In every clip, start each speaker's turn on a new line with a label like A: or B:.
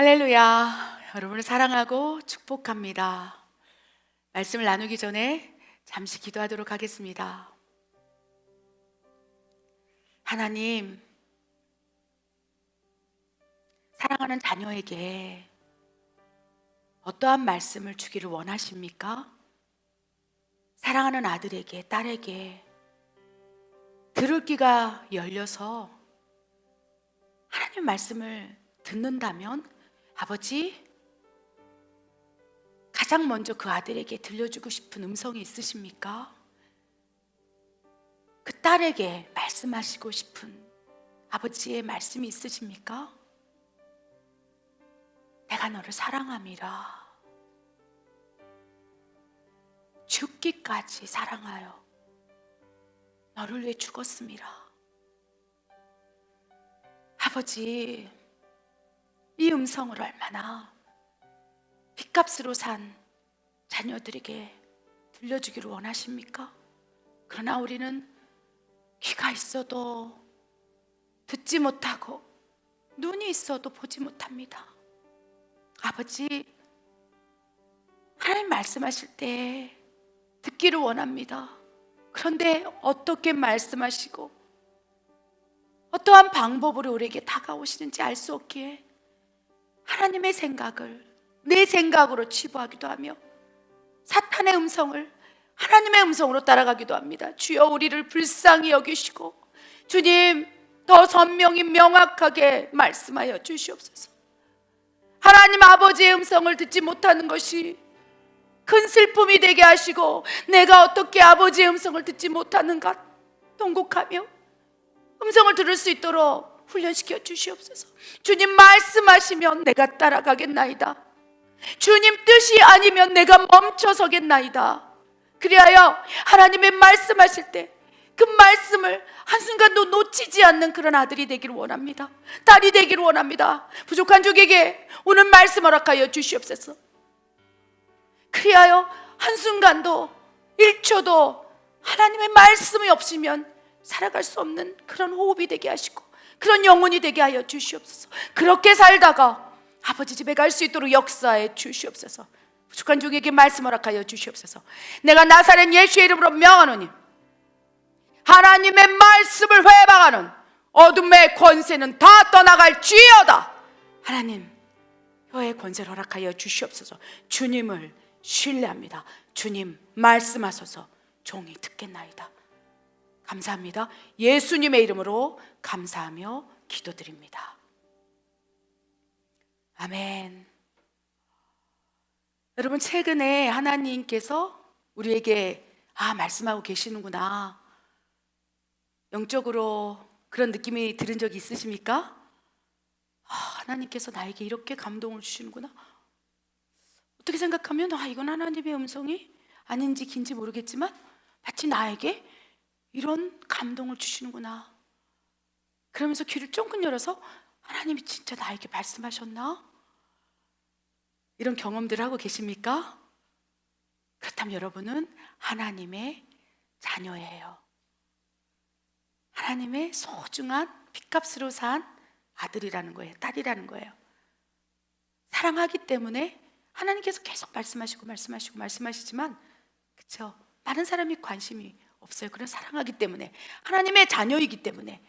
A: 할렐루야. 여러분을 사랑하고 축복합니다. 말씀을 나누기 전에 잠시 기도하도록 하겠습니다. 하나님, 사랑하는 자녀에게 어떠한 말씀을 주기를 원하십니까? 사랑하는 아들에게, 딸에게 들을 귀가 열려서 하나님 말씀을 듣는다면 아버지, 가장 먼저 그 아들에게 들려주고 싶은 음성이 있으십니까? 그 딸에게 말씀하시고 싶은 아버지의 말씀이 있으십니까? 내가 너를 사랑함이라. 죽기까지 사랑하여 너를 위해 죽었음이라. 아버지, 이 음성을 얼마나 핏값으로 산 자녀들에게 들려주기를 원하십니까? 그러나 우리는 귀가 있어도 듣지 못하고 눈이 있어도 보지 못합니다. 아버지, 하나님 말씀하실 때 듣기를 원합니다. 그런데 어떻게 말씀하시고 어떠한 방법으로 우리에게 다가오시는지 알 수 없기에 하나님의 생각을 내 생각으로 치부하기도 하며 사탄의 음성을 하나님의 음성으로 따라가기도 합니다. 주여, 우리를 불쌍히 여기시고 주님, 더 선명히 명확하게 말씀하여 주시옵소서. 하나님 아버지의 음성을 듣지 못하는 것이 큰 슬픔이 되게 하시고, 내가 어떻게 아버지의 음성을 듣지 못하는가 통곡하며 음성을 들을 수 있도록 훈련시켜 주시옵소서. 주님 말씀하시면 내가 따라가겠나이다. 주님 뜻이 아니면 내가 멈춰서겠나이다. 그리하여 하나님의 말씀하실 때 그 말씀을 한순간도 놓치지 않는 그런 아들이 되기를 원합니다. 딸이 되기를 원합니다. 부족한 종에게 오늘 말씀 허락하여 주시옵소서. 그리하여 한순간도 1초도 하나님의 말씀이 없으면 살아갈 수 없는 그런 호흡이 되게 하시고 그런 영혼이 되게 하여 주시옵소서. 그렇게 살다가 아버지 집에 갈 수 있도록 역사해 주시옵소서. 부족한 종에게 말씀 허락하여 주시옵소서. 내가 나사렛 예수의 이름으로 명하노니 하나님의 말씀을 회방하는 어둠의 권세는 다 떠나갈지어다. 하나님, 혀의 권세를 허락하여 주시옵소서. 주님을 신뢰합니다. 주님 말씀하소서. 종이 듣겠나이다. 감사합니다. 예수님의 이름으로 감사하며 기도드립니다. 아멘. 여러분, 최근에 하나님께서 우리에게 말씀하고 계시는구나, 영적으로 그런 느낌이 들은 적이 있으십니까? 하나님께서 나에게 이렇게 감동을 주시는구나. 어떻게 생각하면 이건 하나님의 음성이 아닌지 긴지 모르겠지만 마치 나에게 이런 감동을 주시는구나. 그러면서 귀를 쫑긋 열어서 하나님이 진짜 나에게 말씀하셨나? 이런 경험들을 하고 계십니까? 그렇다면 여러분은 하나님의 자녀예요. 하나님의 소중한 핏값으로 산 아들이라는 거예요. 딸이라는 거예요. 사랑하기 때문에 하나님께서 계속 말씀하시지만, 그렇죠? 많은 사람이 관심이 없어요. 그런 사랑하기 때문에, 하나님의 자녀이기 때문에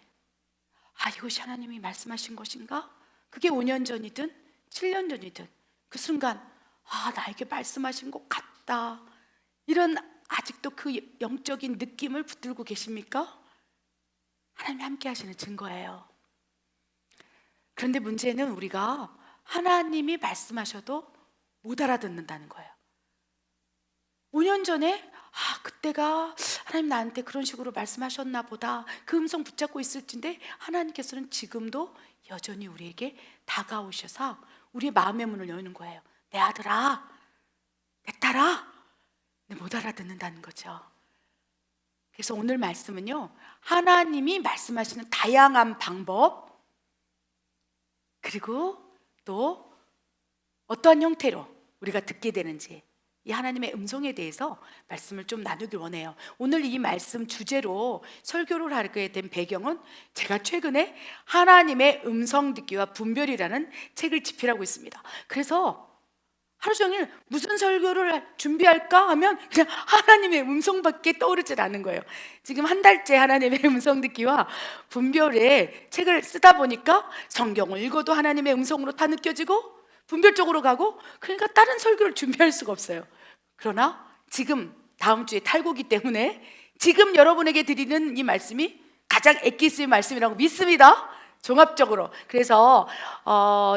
A: 이것이 하나님이 말씀하신 것인가? 그게 5년 전이든 7년 전이든 그 순간 나에게 말씀하신 것 같다, 이런 아직도 그 영적인 느낌을 붙들고 계십니까? 하나님이 함께 하시는 증거예요. 그런데 문제는 우리가 하나님이 말씀하셔도 못 알아듣는다는 거예요. 5년 전에 그때가 하나님 나한테 그런 식으로 말씀하셨나 보다, 그 음성 붙잡고 있을진데 하나님께서는 지금도 여전히 우리에게 다가오셔서 우리의 마음의 문을 여는 거예요. 내 아들아, 내 딸아, 못 알아듣는다는 거죠. 그래서 오늘 말씀은요, 하나님이 말씀하시는 다양한 방법, 그리고 또 어떠한 형태로 우리가 듣게 되는지 이 하나님의 음성에 대해서 말씀을 좀 나누길 원해요. 오늘 이 말씀 주제로 설교를 하게 된 배경은 제가 최근에 하나님의 음성 듣기와 분별이라는 책을 집필하고 있습니다. 그래서 하루 종일 무슨 설교를 준비할까 하면 그냥 하나님의 음성밖에 떠오르질 않은 거예요. 지금 한 달째 하나님의 음성 듣기와 분별의 책을 쓰다 보니까 성경을 읽어도 하나님의 음성으로 다 느껴지고 분별적으로 가고, 그러니까 다른 설교를 준비할 수가 없어요. 그러나 지금 다음 주에 탈고기 때문에 지금 여러분에게 드리는 이 말씀이 가장 엑기스의 말씀이라고 믿습니다. 종합적으로. 그래서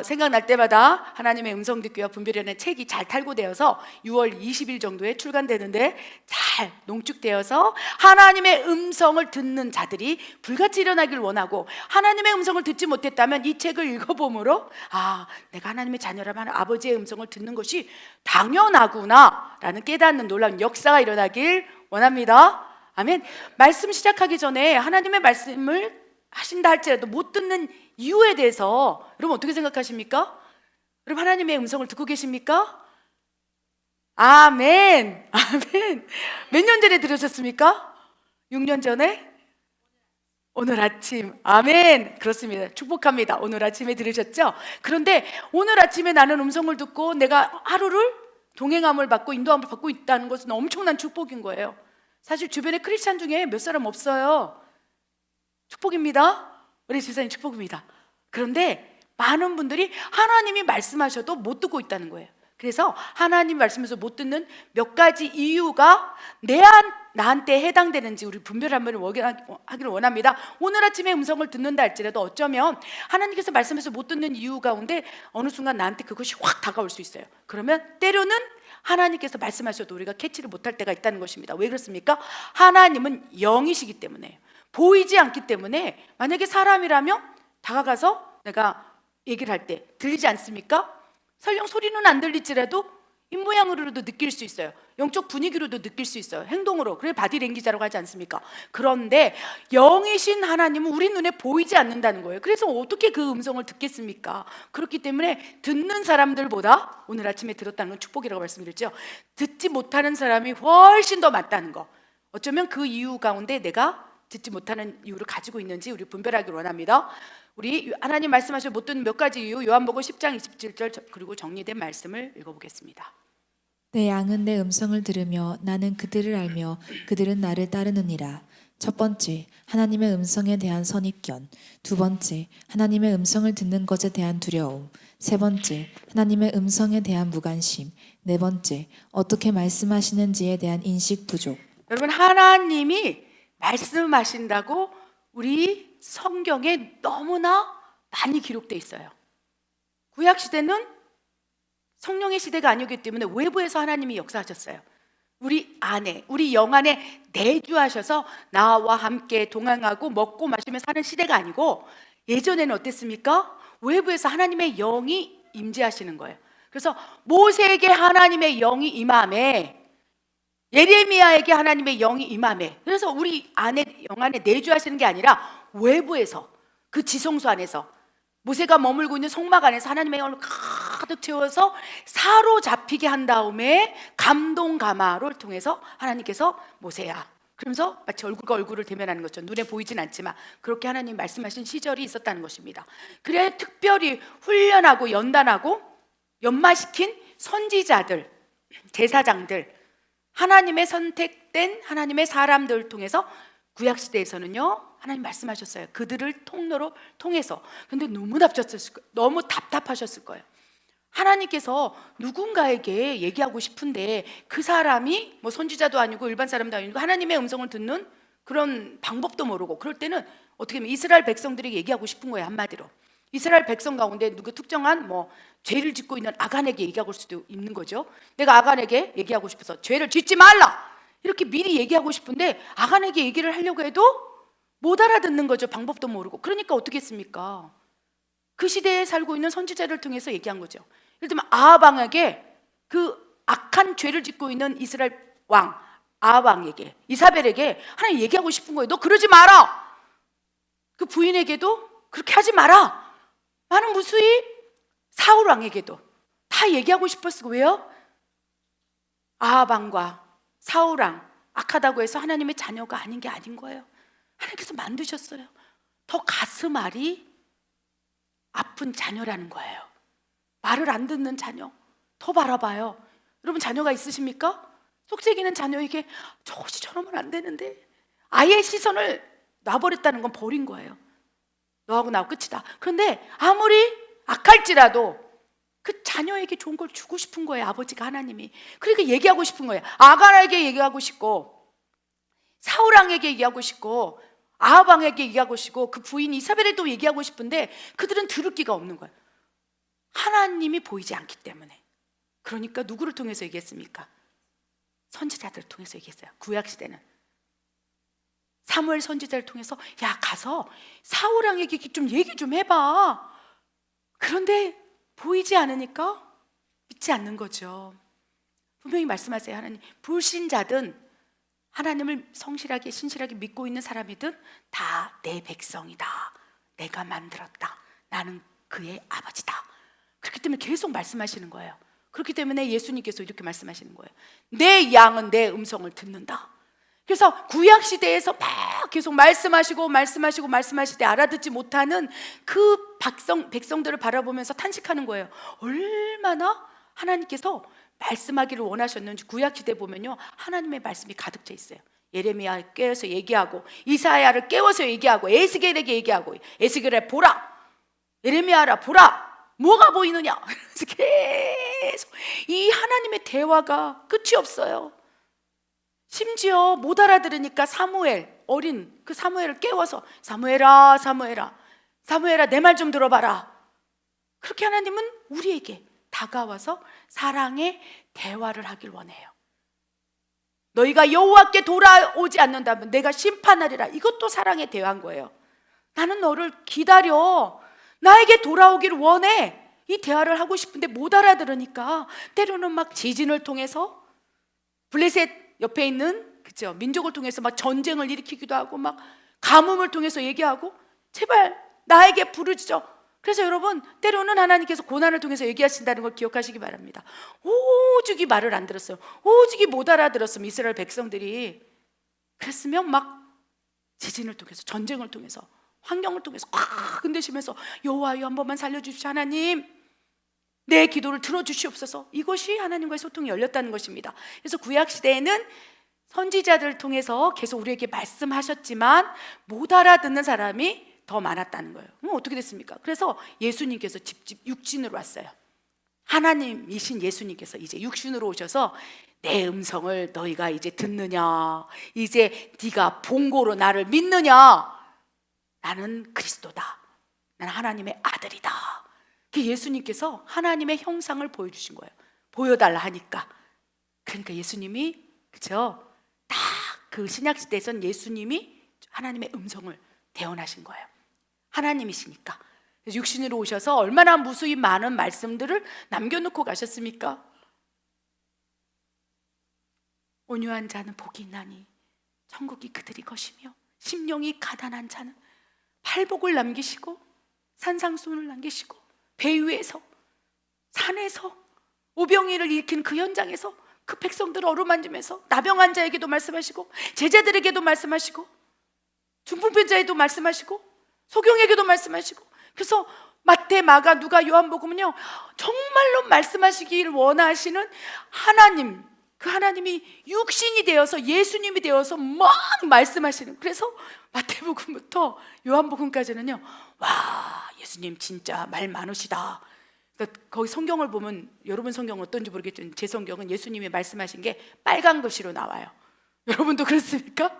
A: 생각날 때마다 하나님의 음성 듣기와 분별이라는 책이 잘 탈고되어서 6월 20일 정도에 출간되는데 잘 농축되어서 하나님의 음성을 듣는 자들이 불같이 일어나길 원하고, 하나님의 음성을 듣지 못했다면 이 책을 읽어보므로 내가 하나님의 자녀라면 아버지의 음성을 듣는 것이 당연하구나 라는 깨닫는 놀라운 역사가 일어나길 원합니다. 아멘. 말씀 시작하기 전에 하나님의 말씀을 하신다 할지라도 못 듣는 이유에 대해서 여러분 어떻게 생각하십니까? 여러분 하나님의 음성을 듣고 계십니까? 아멘. 아멘. 몇 년 전에 들으셨습니까? 6년 전에? 오늘 아침. 아멘. 그렇습니다. 축복합니다. 오늘 아침에 들으셨죠? 그런데 오늘 아침에 나는 음성을 듣고 내가 하루를 동행함을 받고 인도함을 받고 있다는 것은 엄청난 축복인 거예요. 사실 주변에 크리스찬 중에 몇 사람 없어요. 축복입니다. 우리 집사님 축복입니다. 그런데 많은 분들이 하나님이 말씀하셔도 못 듣고 있다는 거예요. 그래서 하나님 말씀에서 못 듣는 몇 가지 이유가 나한테 해당되는지 우리 분별 한번 하기를 원합니다. 오늘 아침에 음성을 듣는다 할지라도 어쩌면 하나님께서 말씀에서 못 듣는 이유 가운데 어느 순간 나한테 그것이 확 다가올 수 있어요. 그러면 때로는 하나님께서 말씀하셔도 우리가 캐치를 못할 때가 있다는 것입니다. 왜 그렇습니까? 하나님은 영이시기 때문에요. 보이지 않기 때문에 만약에 사람이라면 다가가서 내가 얘기를 할 때 들리지 않습니까? 설령 소리는 안 들릴지라도 입모양으로도 느낄 수 있어요. 영적 분위기로도 느낄 수 있어요. 행동으로. 그래 바디랭귀지라고 하지 않습니까? 그런데 영이신 하나님은 우리 눈에 보이지 않는다는 거예요. 그래서 어떻게 그 음성을 듣겠습니까? 그렇기 때문에 듣는 사람들보다 오늘 아침에 들었다는 건 축복이라고 말씀드렸죠. 듣지 못하는 사람이 훨씬 더 많다는 거. 어쩌면 그 이유 가운데 내가 듣지 못하는 이유를 가지고 있는지 우리 분별하기를 원합니다. 우리 하나님 말씀하셔 못 듣는 몇 가지 이유, 요한복음 10장 27절 그리고 정리된 말씀을 읽어보겠습니다.
B: 내 양은 내 음성을 들으며 나는 그들을 알며 그들은 나를 따르느니라. 첫 번째, 하나님의 음성에 대한 선입견. 두 번째, 하나님의 음성을 듣는 것에 대한 두려움. 세 번째, 하나님의 음성에 대한 무관심. 네 번째, 어떻게 말씀하시는지에 대한 인식 부족.
A: 여러분 하나님이 말씀하신다고 우리 성경에 너무나 많이 기록되어 있어요. 구약 시대는 성령의 시대가 아니었기 때문에 외부에서 하나님이 역사하셨어요. 우리 안에, 우리 영 안에 내주하셔서 나와 함께 동행하고 먹고 마시며 사는 시대가 아니고, 예전에는 어땠습니까? 외부에서 하나님의 영이 임재하시는 거예요. 그래서 모세에게 하나님의 영이 임함에, 예레미야에게 하나님의 영이 임함에, 그래서 우리 안에 영 안에 내주하시는 게 아니라 외부에서 그 지성소 안에서 모세가 머물고 있는 성막 안에서 하나님의 영을 가득 채워서 사로잡히게 한 다음에 감동 가마를 통해서 하나님께서 모세야 그러면서 마치 얼굴과 얼굴을 대면하는 것처럼 눈에 보이진 않지만 그렇게 하나님 말씀하신 시절이 있었다는 것입니다. 그래 특별히 훈련하고 연단하고 연마시킨 선지자들, 제사장들, 하나님의 선택된 하나님의 사람들을 통해서 구약시대에서는요 하나님 말씀하셨어요. 그들을 통로로 통해서. 근데 너무 답답하셨을 거예요. 하나님께서 누군가에게 얘기하고 싶은데 그 사람이 뭐 선지자도 아니고 일반 사람도 아니고 하나님의 음성을 듣는 그런 방법도 모르고, 그럴 때는 어떻게 하면 이스라엘 백성들에게 얘기하고 싶은 거예요. 한마디로 이스라엘 백성 가운데 누구 특정한 뭐 죄를 짓고 있는 아간에게 얘기하고 수도 있는 거죠. 내가 아간에게 얘기하고 싶어서 죄를 짓지 말라 이렇게 미리 얘기하고 싶은데 아간에게 얘기를 하려고 해도 못 알아듣는 거죠. 방법도 모르고. 그러니까 어떻게 했습니까? 그 시대에 살고 있는 선지자를 통해서 얘기한 거죠. 예를 들면 아합 왕에게, 그 악한 죄를 짓고 있는 이스라엘 왕 아합 왕에게, 이사벨에게 하나님 얘기하고 싶은 거예요. 너 그러지 마라. 그 부인에게도 그렇게 하지 마라. 나는 무수히 사울 왕에게도 다 얘기하고 싶었어요. 왜요? 아합왕과 사울왕 악하다고 해서 하나님의 자녀가 아닌 게 아닌 거예요. 하나님께서 만드셨어요. 더 가슴 알이 아픈 자녀라는 거예요. 말을 안 듣는 자녀. 더 바라봐요. 여러분 자녀가 있으십니까? 속삭이는 자녀에게 저것이 저러면 안 되는데 아예 시선을 놔버렸다는 건 버린 거예요. 너하고 나하고 끝이다. 그런데 아무리 악할지라도 그 자녀에게 좋은 걸 주고 싶은 거예요. 아버지가 하나님이. 그러니까 얘기하고 싶은 거예요. 아간에게 얘기하고 싶고 사울왕에게 얘기하고 싶고 아합왕에게 얘기하고 싶고 그 부인 이사벨에도 얘기하고 싶은데 그들은 들을 기가 없는 거예요. 하나님이 보이지 않기 때문에. 그러니까 누구를 통해서 얘기했습니까? 선지자들을 통해서 얘기했어요. 구약시대는 사무엘 선지자를 통해서 야 가서 사울왕에게 좀 얘기 좀 해봐. 그런데 보이지 않으니까 믿지 않는 거죠. 분명히 말씀하세요. 하나님 불신자든 하나님을 성실하게 신실하게 믿고 있는 사람이든 다 내 백성이다. 내가 만들었다. 나는 그의 아버지다. 그렇기 때문에 계속 말씀하시는 거예요. 그렇기 때문에 예수님께서 이렇게 말씀하시는 거예요. 내 양은 내 음성을 듣는다. 그래서 구약시대에서 막 계속 말씀하시되 알아듣지 못하는 그 백성들을 바라보면서 탄식하는 거예요. 얼마나 하나님께서 말씀하기를 원하셨는지. 구약시대 보면요 하나님의 말씀이 가득 차 있어요. 예레미야 깨워서 얘기하고 이사야를 깨워서 얘기하고 에스겔에게 얘기하고 에스겔아 보라, 예레미야라 보라, 뭐가 보이느냐. 그래서 계속 이 하나님의 대화가 끝이 없어요. 심지어 못 알아들으니까 사무엘 어린 그 사무엘을 깨워서 사무엘아 내 말 좀 들어봐라. 그렇게 하나님은 우리에게 다가와서 사랑의 대화를 하길 원해요. 너희가 여호와께 돌아오지 않는다면 내가 심판하리라. 이것도 사랑의 대화인 거예요. 나는 너를 기다려. 나에게 돌아오기를 원해. 이 대화를 하고 싶은데 못 알아들으니까 때로는 막 지진을 통해서 블레셋 옆에 있는 그죠 민족을 통해서 막 전쟁을 일으키기도 하고 막 가뭄을 통해서 얘기하고 제발 나에게 부르짖어. 그래서 여러분 때로는 하나님께서 고난을 통해서 얘기하신다는 걸 기억하시기 바랍니다. 오죽이 말을 안 들었어요. 오죽이 못 알아들었으면 이스라엘 백성들이 그랬으면 막 지진을 통해서 전쟁을 통해서 환경을 통해서 꽉 흔드시면서 여호와여 한 번만 살려주십시오. 하나님 내 기도를 들어주시옵소서. 이것이 하나님과의 소통이 열렸다는 것입니다. 그래서 구약시대에는 선지자들을 통해서 계속 우리에게 말씀하셨지만 못 알아듣는 사람이 더 많았다는 거예요. 그럼 어떻게 됐습니까? 그래서 예수님께서 직접 육신으로 왔어요. 하나님이신 예수님께서 이제 육신으로 오셔서 내 음성을 너희가 이제 듣느냐, 이제 네가 본고로 나를 믿느냐, 나는 그리스도다, 나는 하나님의 아들이다. 예수님께서 하나님의 형상을 보여주신 거예요. 보여달라 하니까. 그러니까 예수님이 그죠? 딱 그 신약시대에선 예수님이 하나님의 음성을 대언하신 거예요. 하나님이시니까. 육신으로 오셔서 얼마나 무수히 많은 말씀들을 남겨놓고 가셨습니까? 온유한 자는 복이 있나니 천국이 그들이 것이며 심령이 가난한 자는 팔복을 남기시고 산상수훈을 남기시고 배 위에서 산에서 오병이를 일으킨 그 현장에서 그 백성들을 어루만지면서 나병한 자에게도 말씀하시고 제자들에게도 말씀하시고 중풍병자에도 말씀하시고 소경에게도 말씀하시고. 그래서 마태, 마가, 누가, 요한복음은요 정말로 말씀하시길 원하시는 하나님, 그 하나님이 육신이 되어서 예수님이 되어서 막 말씀하시는. 그래서 마태복음부터 요한복음까지는요 와 예수님 진짜 말 많으시다. 그러니까 거기 성경을 보면 여러분 성경 어떤지 모르겠지만 제 성경은 예수님이 말씀하신 게 빨간 글씨로 나와요. 여러분도 그렇습니까?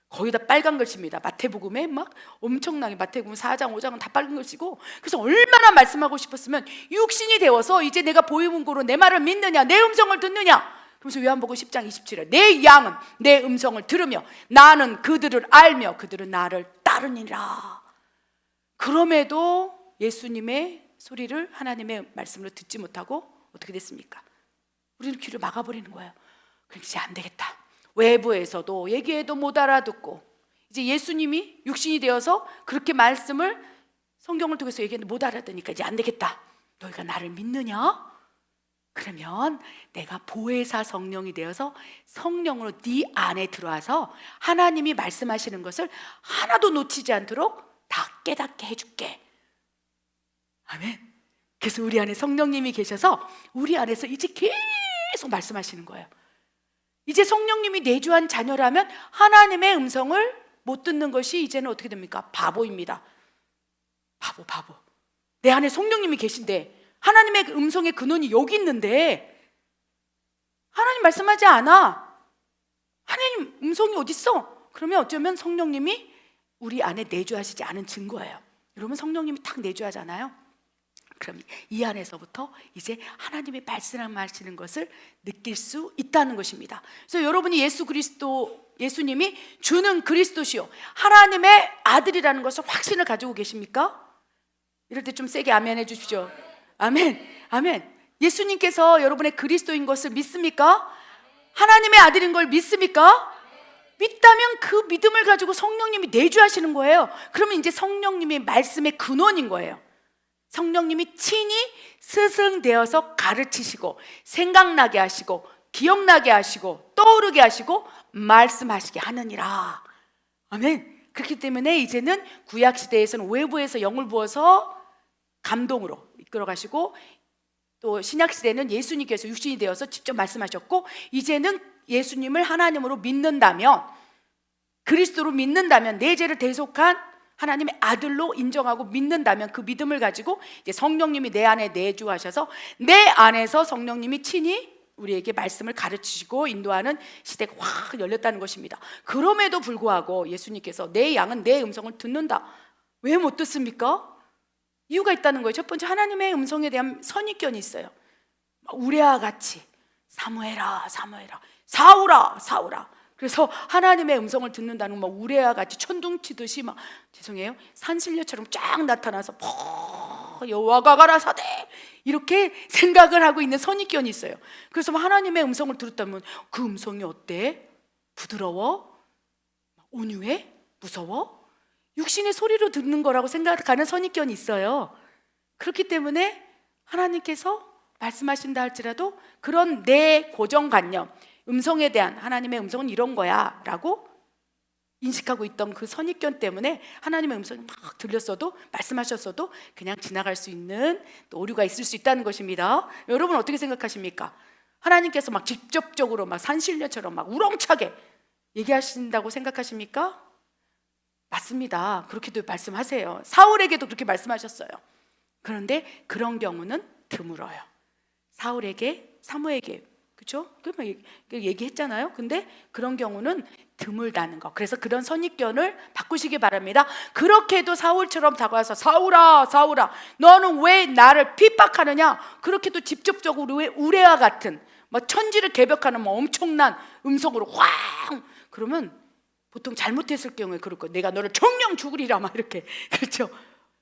A: 거의 다 빨간 글씨입니다. 마태복음에 막 엄청나게 마태복음 4장 5장은 다 빨간 글씨고. 그래서 얼마나 말씀하고 싶었으면 육신이 되어서 이제 내가 보이문고로 내 말을 믿느냐, 내 음성을 듣느냐. 그래서 요한복음 10장 27절 내 양은 내 음성을 들으며 나는 그들을 알며 그들은 나를 따르니라. 그럼에도 예수님의 소리를 하나님의 말씀으로 듣지 못하고 어떻게 됐습니까? 우리는 귀를 막아버리는 거예요. 그럼 이제 안 되겠다. 외부에서도 얘기해도 못 알아듣고 이제 예수님이 육신이 되어서 그렇게 말씀을 성경을 통해서 얘기했는데 못 알아듣니까 이제 안 되겠다. 너희가 나를 믿느냐? 그러면 내가 보혜사 성령이 되어서 성령으로 네 안에 들어와서 하나님이 말씀하시는 것을 하나도 놓치지 않도록 다 깨닫게 해줄게. 아멘. 그래서 우리 안에 성령님이 계셔서 우리 안에서 이제 계속 말씀하시는 거예요. 이제 성령님이 내주한 자녀라면 하나님의 음성을 못 듣는 것이 이제는 어떻게 됩니까? 바보입니다. 바보. 내 안에 성령님이 계신데, 하나님의 음성의 근원이 여기 있는데 하나님 말씀하지 않아. 하나님 음성이 어디 있어? 그러면 어쩌면 성령님이 우리 안에 내주하시지 않은 증거예요. 여러분, 성령님이 탁 내주하잖아요. 그럼 이 안에서부터 이제 하나님의 말씀하시는 것을 느낄 수 있다는 것입니다. 그래서 여러분이 예수님이 주는 그리스도시요 하나님의 아들이라는 것을 확신을 가지고 계십니까? 이럴 때 좀 세게 아멘 해주십시오. 아멘. 예수님께서 여러분의 그리스도인 것을 믿습니까? 하나님의 아들인 걸 믿습니까? 믿다면 그 믿음을 가지고 성령님이 내주하시는 거예요. 그러면 이제 성령님이 말씀의 근원인 거예요. 성령님이 친히 스승되어서 가르치시고 생각나게 하시고 기억나게 하시고 떠오르게 하시고 말씀하시게 하느니라. 아멘. 그렇기 때문에 이제는 구약시대에서는 외부에서 영을 부어서 감동으로 이끌어 가시고, 또 신약시대는 예수님께서 육신이 되어서 직접 말씀하셨고, 이제는 예수님을 하나님으로 믿는다면, 그리스도로 믿는다면, 내 죄를 대속한 하나님의 아들로 인정하고 믿는다면 그 믿음을 가지고 이제 성령님이 내 안에 내주하셔서 내 안에서 성령님이 친히 우리에게 말씀을 가르치시고 인도하는 시대가 확 열렸다는 것입니다. 그럼에도 불구하고 예수님께서 내 양은 내 음성을 듣는다. 왜 못 듣습니까? 이유가 있다는 거예요. 첫 번째, 하나님의 음성에 대한 선입견이 있어요. 우레와 같이 사무해라, 사울아. 그래서 하나님의 음성을 듣는다는 건 우레와 같이 천둥치듯이 죄송해요, 산신령처럼 쫙 나타나서 여호와가 가라사대 이렇게 생각을 하고 있는 선입견이 있어요. 그래서 하나님의 음성을 들었다면 그 음성이 어때? 부드러워? 온유해? 무서워? 육신의 소리로 듣는 거라고 생각하는 선입견이 있어요. 그렇기 때문에 하나님께서 말씀하신다 할지라도 그런 내 고정관념, 음성에 대한 하나님의 음성은 이런 거야 라고 인식하고 있던 그 선입견 때문에 하나님의 음성이 막 들렸어도, 말씀하셨어도 그냥 지나갈 수 있는 또 오류가 있을 수 있다는 것입니다. 여러분 어떻게 생각하십니까? 하나님께서 막 직접적으로 막 산신령처럼 막 우렁차게 얘기하신다고 생각하십니까? 맞습니다. 그렇게도 말씀하세요. 사울에게도 그렇게 말씀하셨어요. 그런데 그런 경우는 드물어요. 사무에게 그렇죠? 얘기했잖아요. 근데 그런 경우는 드물다는 거. 그래서 그런 선입견을 바꾸시기 바랍니다. 그렇게 해도 사울처럼 다가와서 사울아 너는 왜 나를 핍박하느냐, 그렇게도 직접적으로 왜 우레와 같은 천지를 개벽하는 엄청난 음성으로 확, 그러면 보통 잘못했을 경우에 그럴 거예요. 내가 너를 정령 죽으리라 이렇게, 그렇죠?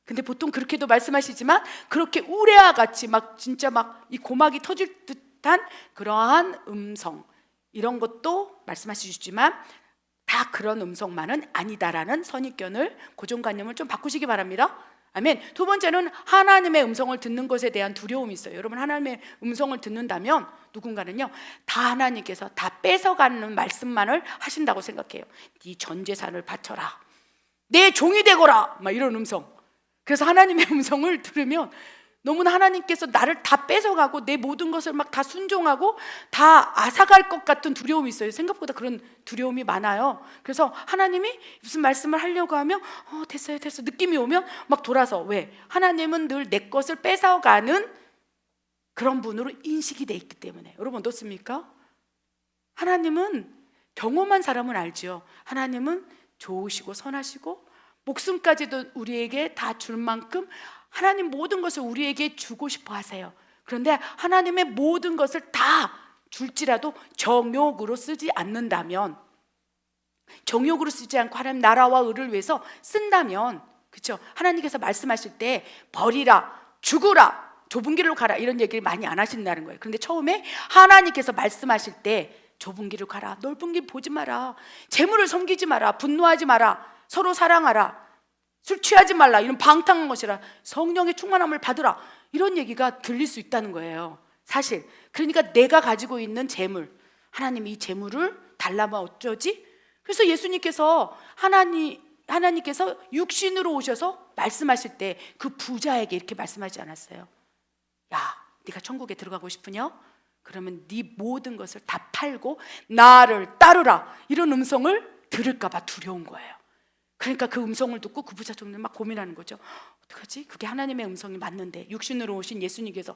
A: 근데 보통 그렇게도 말씀하시지만 그렇게 우레와 같이 진짜 이 고막이 터질 듯한 그러한 음성, 이런 것도 말씀하시지만 다 그런 음성만은 아니다라는 선입견을, 고정관념을 좀 바꾸시기 바랍니다. 아멘. 두 번째는 하나님의 음성을 듣는 것에 대한 두려움이 있어요. 여러분, 하나님의 음성을 듣는다면 누군가는요, 다 하나님께서 다 뺏어가는 말씀만을 하신다고 생각해요. 네 전 재산을 바쳐라, 내 종이 되거라, 이런 음성. 그래서 하나님의 음성을 들으면 너무나 하나님께서 나를 다 뺏어가고 내 모든 것을 다 순종하고 다 앗아갈 것 같은 두려움이 있어요. 생각보다 그런 두려움이 많아요. 그래서 하나님이 무슨 말씀을 하려고 하면 됐어요 느낌이 오면 돌아서, 왜? 하나님은 늘 내 것을 뺏어가는 그런 분으로 인식이 돼 있기 때문에. 여러분 어떻습니까? 하나님은 경험한 사람은 알죠. 하나님은 좋으시고 선하시고 목숨까지도 우리에게 다 줄 만큼 하나님 모든 것을 우리에게 주고 싶어 하세요. 그런데 하나님의 모든 것을 다 줄지라도 정욕으로 쓰지 않는다면, 정욕으로 쓰지 않고 하나님 나라와 의를 위해서 쓴다면, 그렇죠? 하나님께서 말씀하실 때 버리라, 죽으라, 좁은 길로 가라 이런 얘기를 많이 안 하신다는 거예요. 그런데 처음에 하나님께서 말씀하실 때 좁은 길로 가라, 넓은 길 보지 마라, 재물을 섬기지 마라, 분노하지 마라, 서로 사랑하라, 술 취하지 말라, 이런 방탕한 것이라, 성령의 충만함을 받으라, 이런 얘기가 들릴 수 있다는 거예요. 사실. 그러니까 내가 가지고 있는 재물, 하나님이 이 재물을 달라면 어쩌지? 그래서 예수님께서 하나님께서 육신으로 오셔서 말씀하실 때 그 부자에게 이렇게 말씀하지 않았어요. 야, 네가 천국에 들어가고 싶으냐? 그러면 네 모든 것을 다 팔고 나를 따르라. 이런 음성을 들을까 봐 두려운 거예요. 그러니까 그 음성을 듣고 그 부자 청년은 막 고민하는 거죠. 어떡하지? 그게 하나님의 음성이 맞는데, 육신으로 오신 예수님께서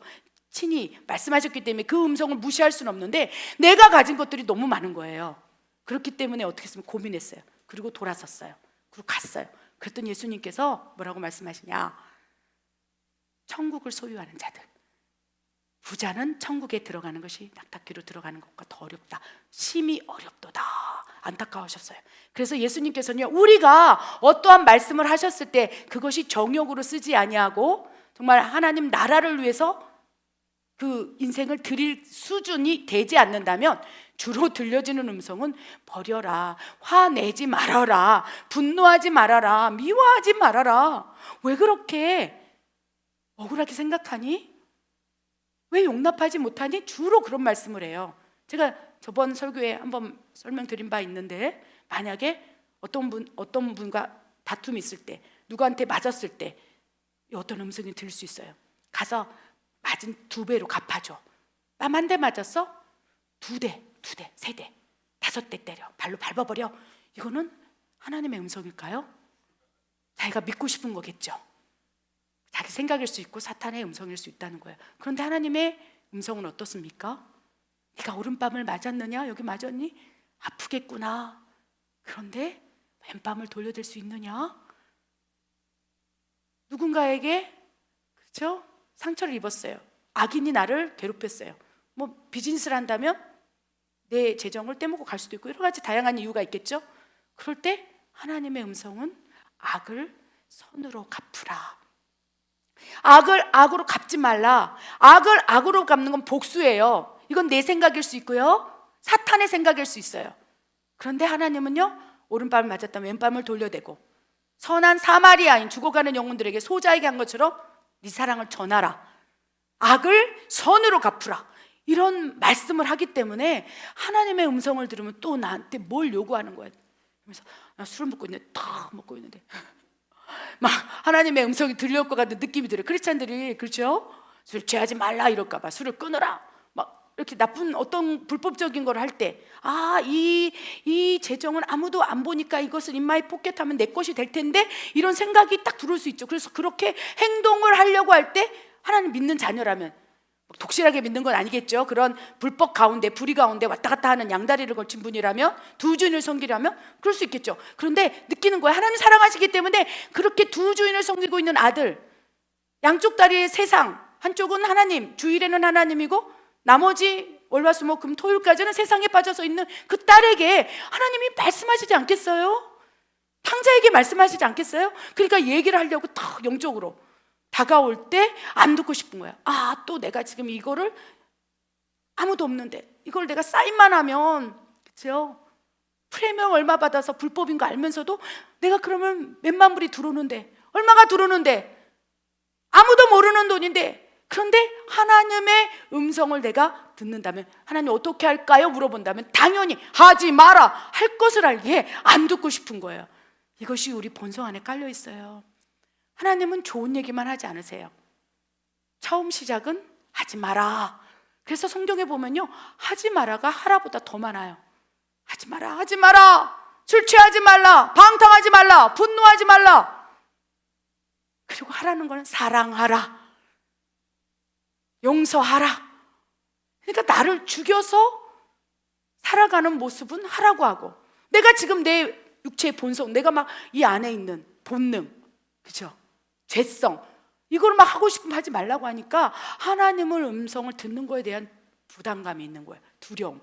A: 친히 말씀하셨기 때문에 그 음성을 무시할 수는 없는데 내가 가진 것들이 너무 많은 거예요. 그렇기 때문에 어떻게 했으면 고민했어요. 그리고 돌아섰어요. 그리고 갔어요. 그랬더니 예수님께서 뭐라고 말씀하시냐? 천국을 소유하는 자들, 부자는 천국에 들어가는 것이 낙타귀로 들어가는 것과 더 어렵다. 심히 어렵도다. 안타까우셨어요. 그래서 예수님께서는요, 우리가 어떠한 말씀을 하셨을 때 그것이 정욕으로 쓰지 아니하고 정말 하나님 나라를 위해서 그 인생을 드릴 수준이 되지 않는다면 주로 들려지는 음성은 버려라, 화내지 말아라, 분노하지 말아라, 미워하지 말아라. 왜 그렇게 억울하게 생각하니? 왜 용납하지 못하니? 주로 그런 말씀을 해요. 제가 저번 설교에 한번 설명드린 바 있는데, 만약에 어떤 분과 다툼이 있을 때, 누구한테 맞았을 때 어떤 음성이 들릴 수 있어요. 가서 맞은 2배로 갚아줘. 뺨 1대 맞았어? 2대, 3대, 5대 때려. 발로 밟아버려. 이거는 하나님의 음성일까요? 자기가 믿고 싶은 거겠죠. 자기 생각일 수 있고 사탄의 음성일 수 있다는 거예요. 그런데 하나님의 음성은 어떻습니까? 네가 오른뺨을 맞았느냐? 여기 맞았니? 아프겠구나. 그런데 왼뺨을 돌려댈 수 있느냐? 누군가에게, 그렇죠? 상처를 입었어요. 악인이 나를 괴롭혔어요. 뭐 비즈니스를 한다면 내 재정을 떼먹고 갈 수도 있고 여러 가지 다양한 이유가 있겠죠. 그럴 때 하나님의 음성은 악을 선으로 갚으라. 악을 악으로 갚지 말라. 악을 악으로 갚는 건 복수예요. 이건 내 생각일 수 있고요, 사탄의 생각일 수 있어요. 그런데 하나님은요, 오른밤을 맞았다면 왼밤을 돌려대고 선한 사마리아인, 죽어가는 영혼들에게 소자에게 한 것처럼 네 사랑을 전하라. 악을 선으로 갚으라. 이런 말씀을 하기 때문에 하나님의 음성을 들으면 또 나한테 뭘 요구하는 거예요. 그래서 나 술을 먹고 있는데, 탁 먹고 있는데 막 하나님의 음성이 들려올 것 같은 느낌이 들어요. 크리스찬들이, 그렇죠? 술 취하지 말라 이럴까 봐 술을 끊어라, 막 이렇게 나쁜 어떤 불법적인 걸 할 때, 이 재정은 아무도 안 보니까 이것을 인마이 포켓하면 내 것이 될 텐데, 이런 생각이 딱 들어올 수 있죠. 그래서 그렇게 행동을 하려고 할 때, 하나님 믿는 자녀라면, 독실하게 믿는 건 아니겠죠. 그런 불법 가운데, 불의 가운데 왔다 갔다 하는 양다리를 걸친 분이라면, 두 주인을 섬기려면 그럴 수 있겠죠. 그런데 느끼는 거예요. 하나님 사랑하시기 때문에 그렇게 두 주인을 섬기고 있는 아들, 양쪽 다리의 세상, 한쪽은 하나님, 주일에는 하나님이고 나머지 월화수목금 토요일까지는 세상에 빠져서 있는 그 딸에게 하나님이 말씀하시지 않겠어요? 탕자에게 말씀하시지 않겠어요? 그러니까 얘기를 하려고 딱 영적으로 다가올 때 안 듣고 싶은 거야. 또 내가 지금 이거를, 아무도 없는데 이걸 내가 사인만 하면, 그렇죠? 프리미엄 얼마 받아서 불법인 거 알면서도 내가 그러면 몇만 불이 들어오는데, 얼마가 들어오는데, 아무도 모르는 돈인데, 그런데 하나님의 음성을 내가 듣는다면, 하나님 어떻게 할까요? 물어본다면 당연히 하지 마라, 할 것을 알기에 안 듣고 싶은 거예요. 이것이 우리 본성 안에 깔려 있어요. 하나님은 좋은 얘기만 하지 않으세요. 처음 시작은 하지 마라. 그래서 성경에 보면요, 하지 마라가 하라보다 더 많아요. 하지 마라, 하지 마라, 술 취하지 말라, 방탕하지 말라, 분노하지 말라. 그리고 하라는 거는 사랑하라, 용서하라. 그러니까 나를 죽여서 살아가는 모습은 하라고 하고, 내가 지금 내 육체의 본성, 내가 막 이 안에 있는 본능, 그죠? 죄성, 이걸 막 하고 싶으면 하지 말라고 하니까 하나님의 음성을 듣는 거에 대한 부담감이 있는 거예요. 두려움.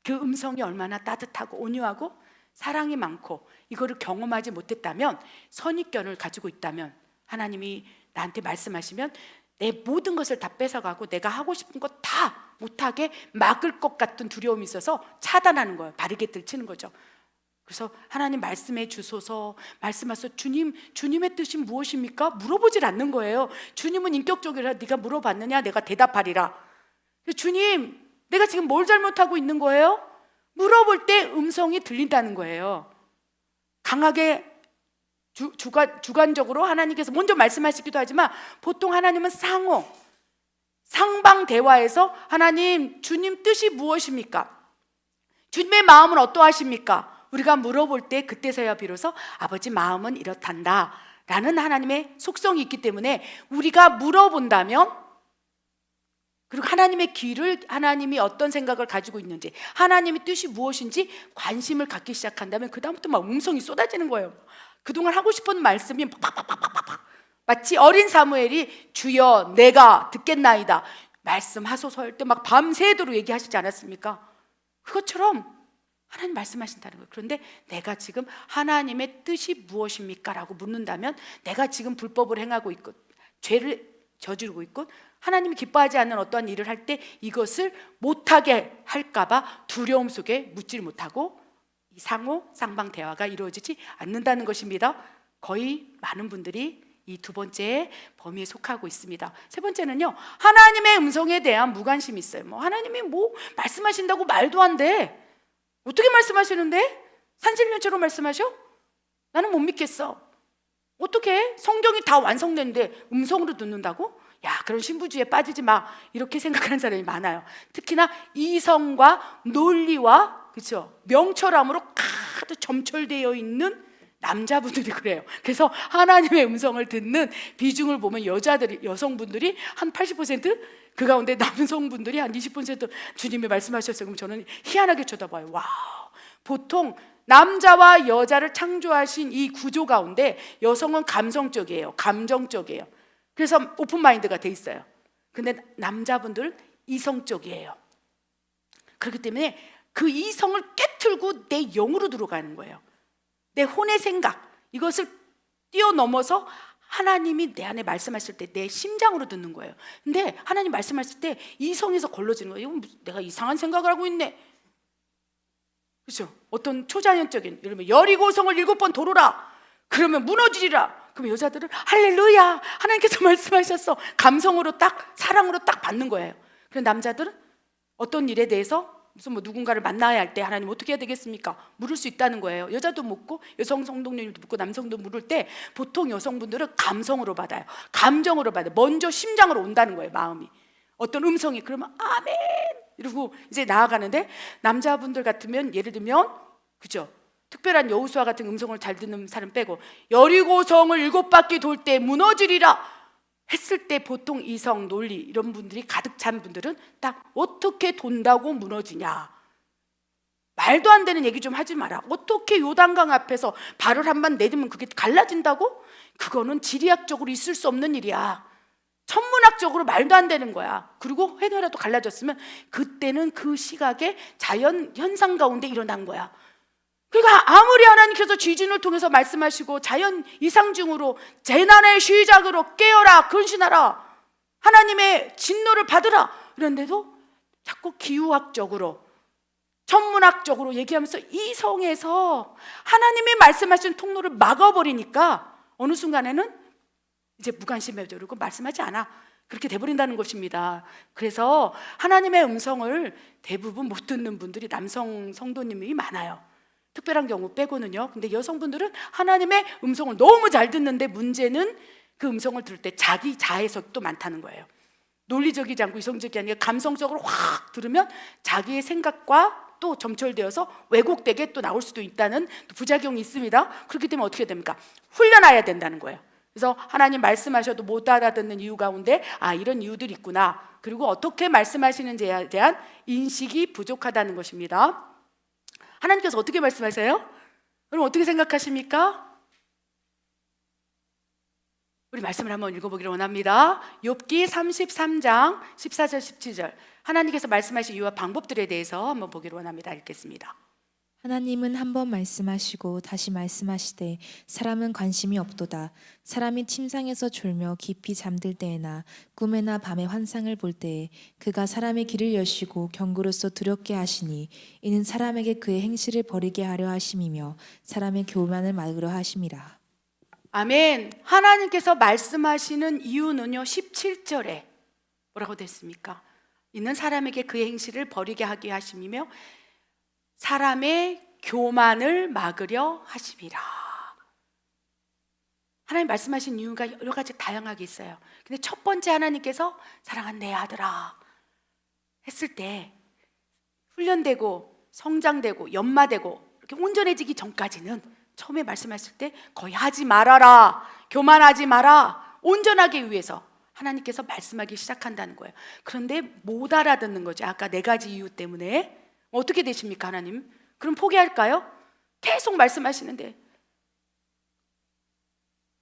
A: 그 음성이 얼마나 따뜻하고 온유하고 사랑이 많고, 이거를 경험하지 못했다면, 선입견을 가지고 있다면, 하나님이 나한테 말씀하시면 내 모든 것을 다 뺏어가고 내가 하고 싶은 거 다 못하게 막을 것 같은 두려움이 있어서 차단하는 거예요. 바리게트를 치는 거죠. 그래서 하나님 말씀해 주소서, 말씀하셔서 주님의 뜻이 무엇입니까? 물어보질 않는 거예요. 주님은 인격적이라 네가 물어봤느냐? 내가 대답하리라. 주님, 내가 지금 뭘 잘못하고 있는 거예요? 물어볼 때 음성이 들린다는 거예요. 강하게 주관적으로 하나님께서 먼저 말씀하시기도 하지만 보통 하나님은 상방 대화에서 하나님, 주님 뜻이 무엇입니까? 주님의 마음은 어떠하십니까? 우리가 물어볼 때 그때서야 비로소 아버지 마음은 이렇단다 라는 하나님의 속성이 있기 때문에 우리가 물어본다면, 그리고 하나님의 귀를, 하나님이 어떤 생각을 가지고 있는지, 하나님의 뜻이 무엇인지 관심을 갖기 시작한다면 그 다음부터 막 음성이 쏟아지는 거예요. 그동안 하고 싶은 말씀이 팍팍팍팍팍, 마치 어린 사무엘이 주여 내가 듣겠나이다 말씀하소서 할 때 막 밤새도록 얘기하시지 않았습니까? 그것처럼 하나님 말씀하신다는 거예요. 그런데 내가 지금 하나님의 뜻이 무엇입니까? 라고 묻는다면, 내가 지금 불법을 행하고 있고 죄를 저지르고 있고 하나님이 기뻐하지 않는 어떠한 일을 할 때 이것을 못하게 할까봐 두려움 속에 묻지를 못하고 이 상방 대화가 이루어지지 않는다는 것입니다. 거의 많은 분들이 이 두 번째 범위에 속하고 있습니다. 세 번째는요, 하나님의 음성에 대한 무관심이 있어요. 하나님이 말씀하신다고 말도 안 돼. 어떻게 말씀하시는데? 산신령처럼 말씀하셔? 나는 못 믿겠어. 어떻게? 성경이 다 완성됐는데 음성으로 듣는다고? 야, 그런 신부주의에 빠지지 마. 이렇게 생각하는 사람이 많아요. 특히나 이성과 논리와, 그렇죠, 명철함으로 가득 점철되어 있는 남자분들이 그래요. 그래서 하나님의 음성을 듣는 비중을 보면 여성분들이 한 80%, 그 가운데 남성분들이 한 20% 주님이 말씀하셨어요. 그럼 저는 희한하게 쳐다봐요. 와우. 보통 남자와 여자를 창조하신 이 구조 가운데 여성은 감성적이에요. 감정적이에요. 그래서 오픈마인드가 돼 있어요. 근데 남자분들은 이성적이에요. 그렇기 때문에 그 이성을 깨트리고 내 영으로 들어가는 거예요. 내 혼의 생각, 이것을 뛰어넘어서 하나님이 내 안에 말씀하실 때 내 심장으로 듣는 거예요. 근데 하나님 말씀하실 때 이성에서 걸러지는 거예요. 이건 내가 이상한 생각을 하고 있네. 그렇죠? 어떤 초자연적인, 예를 들면 여리고성을 7번 도르라, 그러면 무너지리라. 그럼 여자들은 할렐루야, 하나님께서 말씀하셨어. 감성으로 딱, 사랑으로 딱 받는 거예요. 그럼 남자들은 어떤 일에 대해서 무슨 누군가를 만나야 할 때 하나님 어떻게 해야 되겠습니까? 물을 수 있다는 거예요. 여자도 묻고 여성 성도님도 묻고 남성도 물을 때 보통 여성분들은 감성으로 받아요. 감정으로 받아요. 먼저 심장으로 온다는 거예요. 마음이, 어떤 음성이. 그러면 아멘 이러고 이제 나아가는데, 남자분들 같으면 예를 들면, 그죠, 특별한 여호수아 같은 음성을 잘 듣는 사람 빼고 여리고성을 7바퀴 돌 때 무너지리라 했을 때 보통 이성, 논리 이런 분들이 가득 찬 분들은 딱 어떻게 돈다고 무너지냐, 말도 안 되는 얘기 좀 하지 마라. 어떻게 요단강 앞에서 발을 한 번 내딛으면 그게 갈라진다고? 그거는 지리학적으로 있을 수 없는 일이야. 천문학적으로 말도 안 되는 거야. 그리고 회사라도 갈라졌으면 그때는 그 시각에 자연 현상 가운데 일어난 거야. 그러니까 아무리 하나님께서 지진을 통해서 말씀하시고 자연 이상징후로 재난의 시작으로 깨어라, 근신하라, 하나님의 진노를 받으라 이런데도 자꾸 기후학적으로 천문학적으로 얘기하면서 이성에서 하나님이 말씀하신 통로를 막아버리니까 어느 순간에는 이제 무관심에 들고 말씀하지 않아, 그렇게 돼버린다는 것입니다. 그래서 하나님의 음성을 대부분 못 듣는 분들이 남성 성도님이 많아요. 특별한 경우 빼고는요. 근데 여성분들은 하나님의 음성을 너무 잘 듣는데 문제는 그 음성을 들을 때 자기 자해석도 많다는 거예요. 논리적이지 않고 이성적이 아니라 감성적으로 확 들으면 자기의 생각과 또 점철되어서 왜곡되게 또 나올 수도 있다는 부작용이 있습니다. 그렇기 때문에 어떻게 됩니까? 훈련해야 된다는 거예요. 그래서 하나님 말씀하셔도 못 알아듣는 이유 가운데 이런 이유들이 있구나, 그리고 어떻게 말씀하시는지에 대한 인식이 부족하다는 것입니다. 하나님께서 어떻게 말씀하세요? 여러분 어떻게 생각하십니까? 우리 말씀을 한번 읽어보기를 원합니다. 욥기 33장 14절 17절 하나님께서 말씀하신 이유와 방법들에 대해서 한번 보기를 원합니다. 읽겠습니다.
B: 하나님은 한 번 말씀하시고 다시 말씀하시되 사람은 관심이 없도다. 사람이 침상에서 졸며 깊이 잠들 때에나 꿈에나 밤에 환상을 볼 때에 그가 사람의 길을 여시고 경고로서 두렵게 하시니 이는 사람에게 그의 행실을 버리게 하려 하심이며 사람의 교만을 막으려 하심이라.
A: 아멘. 하나님께서 말씀하시는 이유는요 17절에 뭐라고 됐습니까? 있는 사람에게 그의 행실을 버리게 하게 하심이며 사람의 교만을 막으려 하심이라. 하나님 말씀하신 이유가 여러 가지 다양하게 있어요. 근데 첫 번째, 하나님께서 사랑한 내 아들아 했을 때 훈련되고 성장되고 연마되고 이렇게 온전해지기 전까지는, 처음에 말씀하실 때 거의 하지 말아라, 교만하지 마라, 온전하기 위해서 하나님께서 말씀하기 시작한다는 거예요. 그런데 못 알아듣는 거죠. 아까 네 가지 이유 때문에. 어떻게 되십니까, 하나님? 그럼 포기할까요? 계속 말씀하시는데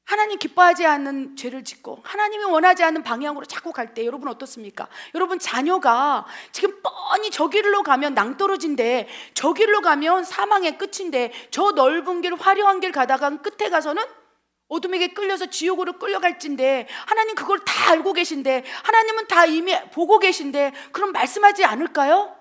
A: 하나님 기뻐하지 않는 죄를 짓고 하나님이 원하지 않는 방향으로 자꾸 갈 때 여러분 어떻습니까? 여러분 자녀가 지금 뻔히 저 길로 가면 낭떠러진데, 저 길로 가면 사망의 끝인데, 저 넓은 길 화려한 길 가다가 끝에 가서는 어둠에게 끌려서 지옥으로 끌려갈진데, 하나님 그걸 다 알고 계신데, 하나님은 다 이미 보고 계신데, 그럼 말씀하지 않을까요?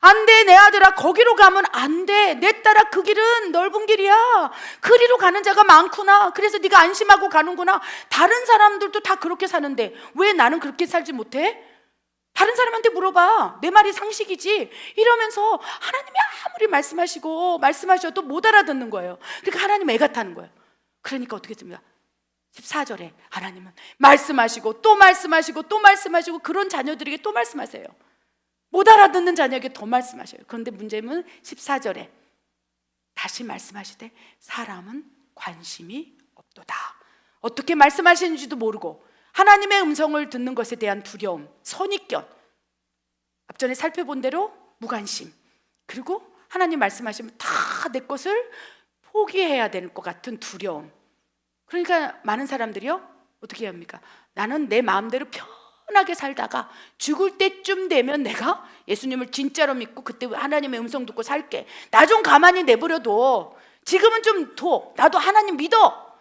A: 안 돼, 내 아들아, 거기로 가면 안 돼. 내 딸아, 그 길은 넓은 길이야. 그리로 가는 자가 많구나. 그래서 네가 안심하고 가는구나. 다른 사람들도 다 그렇게 사는데 왜 나는 그렇게 살지 못해? 다른 사람한테 물어봐. 내 말이 상식이지. 이러면서 하나님이 아무리 말씀하셔도 못 알아듣는 거예요. 그러니까 하나님 애가 타는 거예요. 그러니까 어떻게 됩니까? 14절에 하나님은 말씀하시고 또 말씀하시고 또 말씀하시고, 그런 자녀들에게 또 말씀하세요. 못 알아듣는 자녀에게 더 말씀하셔요. 그런데 문제는 14절에 다시 말씀하시되 사람은 관심이 없도다. 어떻게 말씀하시는지도 모르고 하나님의 음성을 듣는 것에 대한 두려움, 선입견, 앞전에 살펴본 대로 무관심, 그리고 하나님 말씀하시면 다 내 것을 포기해야 될 것 같은 두려움. 그러니까 많은 사람들이요, 어떻게 합니까? 나는 내 마음대로 편하게 살다가 죽을 때쯤 되면 내가 예수님을 진짜로 믿고 그때 하나님의 음성 듣고 살게. 나 좀 가만히 내버려둬. 지금은 좀 둬. 나도 하나님 믿어.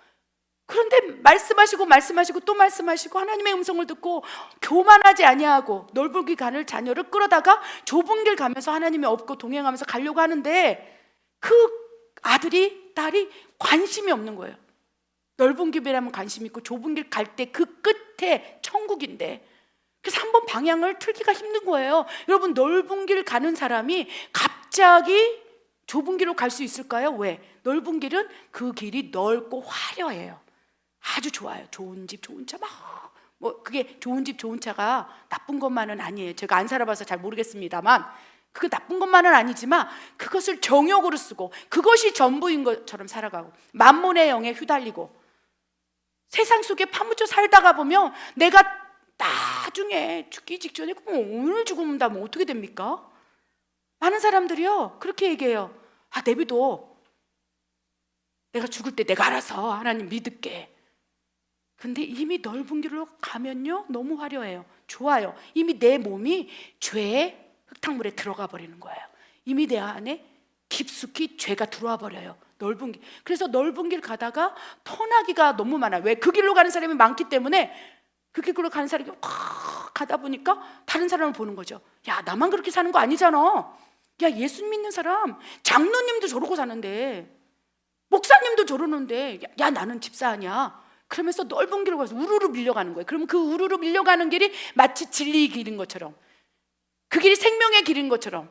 A: 그런데 말씀하시고 또 말씀하시고 하나님의 음성을 듣고 교만하지 아니하고 넓은 길 가는 자녀를 끌어다가 좁은 길 가면서 하나님이 없고 동행하면서 가려고 하는데, 그 아들이 딸이 관심이 없는 거예요. 넓은 길이라면 관심 있고 좁은 길 갈 때 그 끝에 천국인데, 그래서 한번 방향을 틀기가 힘든 거예요. 여러분, 넓은 길 가는 사람이 갑자기 좁은 길로 갈 수 있을까요? 왜? 넓은 길은 그 길이 넓고 화려해요. 아주 좋아요. 좋은 집, 좋은 차, 그게 좋은 집, 좋은 차가 나쁜 것만은 아니에요. 제가 안 살아봐서 잘 모르겠습니다만, 그게 나쁜 것만은 아니지만 그것을 정욕으로 쓰고 그것이 전부인 것처럼 살아가고 만몬의 영에 휘달리고 세상 속에 파묻혀 살다가 보면 내가 나중에 죽기 직전에 오늘 죽는다면 어떻게 됩니까? 많은 사람들이요 그렇게 얘기해요. 내비둬. 내가 죽을 때 내가 알아서 하나님 믿을게. 근데 이미 넓은 길로 가면요 너무 화려해요. 좋아요. 이미 내 몸이 죄의 흙탕물에 들어가 버리는 거예요. 이미 내 안에 깊숙이 죄가 들어와 버려요. 넓은 길. 그래서 넓은 길 가다가 터나기가 너무 많아요. 왜? 그 길로 가는 사람이 많기 때문에 그 길로 가는 사람이 확 가다 보니까 다른 사람을 보는 거죠. 야, 나만 그렇게 사는 거 아니잖아. 야, 예수 믿는 사람 장로님도 저러고 사는데, 목사님도 저러는데, 야 나는 집사 아니야. 그러면서 넓은 길로 가서 우르르 밀려가는 거예요. 그러면 그 우르르 밀려가는 길이 마치 진리의 길인 것처럼, 그 길이 생명의 길인 것처럼,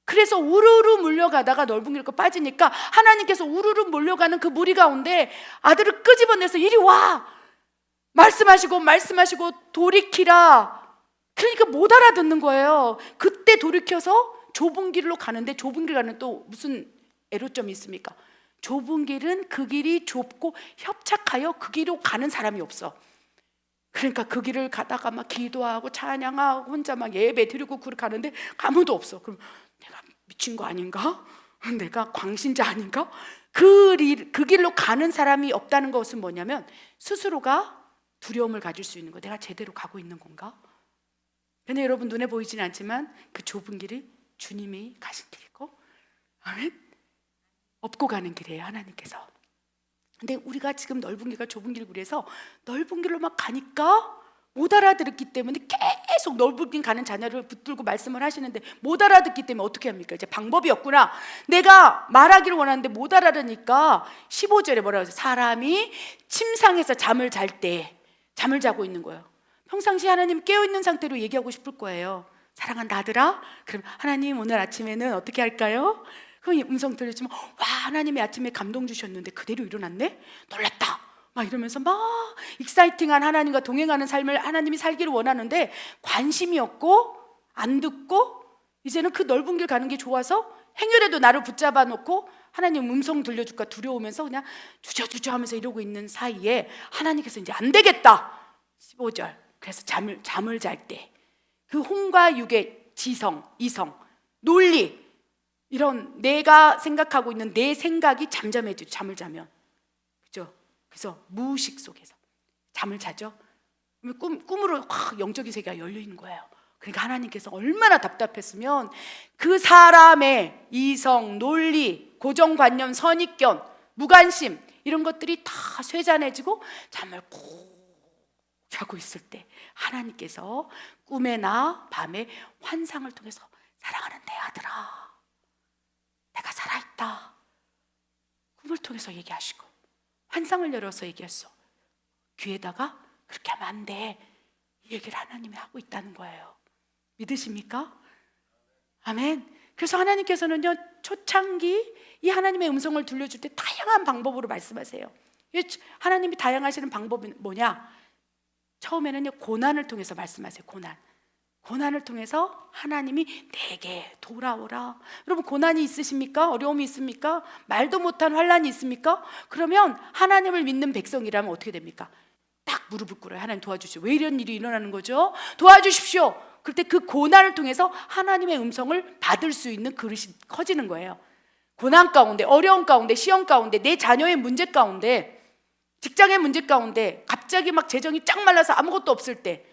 A: 그래서 우르르 물려가다가 넓은 길로 빠지니까 하나님께서 우르르 몰려가는 그 무리 가운데 아들을 끄집어내서 이리 와! 말씀하시고 돌이키라. 그러니까 못 알아듣는 거예요. 그때 돌이켜서 좁은 길로 가는데, 좁은 길 가는 또 무슨 애로점이 있습니까? 좁은 길은 그 길이 좁고 협착하여 그 길로 가는 사람이 없어. 그러니까 그 길을 가다가 막 기도하고 찬양하고 혼자 막 예배 드리고 그렇게 가는데 아무도 없어. 그럼 내가 미친 거 아닌가? 내가 광신자 아닌가? 그 길로 가는 사람이 없다는 것은 뭐냐면 스스로가 두려움을 가질 수 있는 거. 내가 제대로 가고 있는 건가? 근데 여러분 눈에 보이진 않지만 그 좁은 길이 주님이 가신 길이고, 아멘? 업고 가는 길이에요, 하나님께서. 근데 우리가 지금 넓은 길과 좁은 길 그래서 넓은 길로 막 가니까 못 알아듣기 때문에 계속 넓은 길 가는 자녀를 붙들고 말씀을 하시는데 못 알아듣기 때문에 어떻게 합니까? 이제 방법이 없구나. 내가 말하기를 원하는데 못 알아들으니까 15절에 뭐라고 하세요? 사람이 침상에서 잠을 자고 있는 거예요. 평상시 하나님 깨어있는 상태로 얘기하고 싶을 거예요. 사랑한다 아들아. 그럼 하나님 오늘 아침에는 어떻게 할까요? 그럼 음성 들려주면 와 하나님이 아침에 감동 주셨는데 그대로 일어났네? 놀랐다 막 이러면서 막 익사이팅한 하나님과 동행하는 삶을 하나님이 살기를 원하는데 관심이 없고 안 듣고 이제는 그 넓은 길 가는 게 좋아서 행여라도 나를 붙잡아 놓고 하나님 음성 들려줄까 두려우면서 그냥 주저주저 하면서 이러고 있는 사이에 하나님께서 이제 안 되겠다 15절 그래서 잠을 잘 때 그 혼과 육의 지성, 이성, 논리 이런 내가 생각하고 있는 내 생각이 잠잠해지죠. 잠을 자면 그죠? 그래서 무의식 속에서 잠을 자죠. 꿈으로 확 영적인 세계가 열려 있는 거예요. 그러니까 하나님께서 얼마나 답답했으면 그 사람의 이성, 논리, 고정관념, 선입견, 무관심 이런 것들이 다 쇠잔해지고 잠을 푹 자고 있을 때 하나님께서 꿈에나 밤에 환상을 통해서 사랑하는 내 아들아 내가 살아있다 꿈을 통해서 얘기하시고 환상을 열어서 얘기했어. 귀에다가 그렇게 하면 안 돼 이 얘기를 하나님이 하고 있다는 거예요. 믿으십니까? 아멘. 그래서 하나님께서는요 초창기 이 하나님의 음성을 들려줄 때 다양한 방법으로 말씀하세요. 하나님이 다양하시는 방법이 뭐냐? 처음에는요 고난을 통해서 말씀하세요. 고난을 통해서 하나님이 내게 돌아오라. 여러분 고난이 있으십니까? 어려움이 있습니까? 말도 못한 환난이 있습니까? 그러면 하나님을 믿는 백성이라면 어떻게 됩니까? 딱 무릎을 꿇어요. 하나님 도와주십시오. 왜 이런 일이 일어나는 거죠? 도와주십시오. 그때 그 고난을 통해서 하나님의 음성을 받을 수 있는 그릇이 커지는 거예요. 고난 가운데, 어려움 가운데, 시험 가운데, 내 자녀의 문제 가운데, 직장의 문제 가운데 갑자기 막 재정이 쫙 말라서 아무것도 없을 때,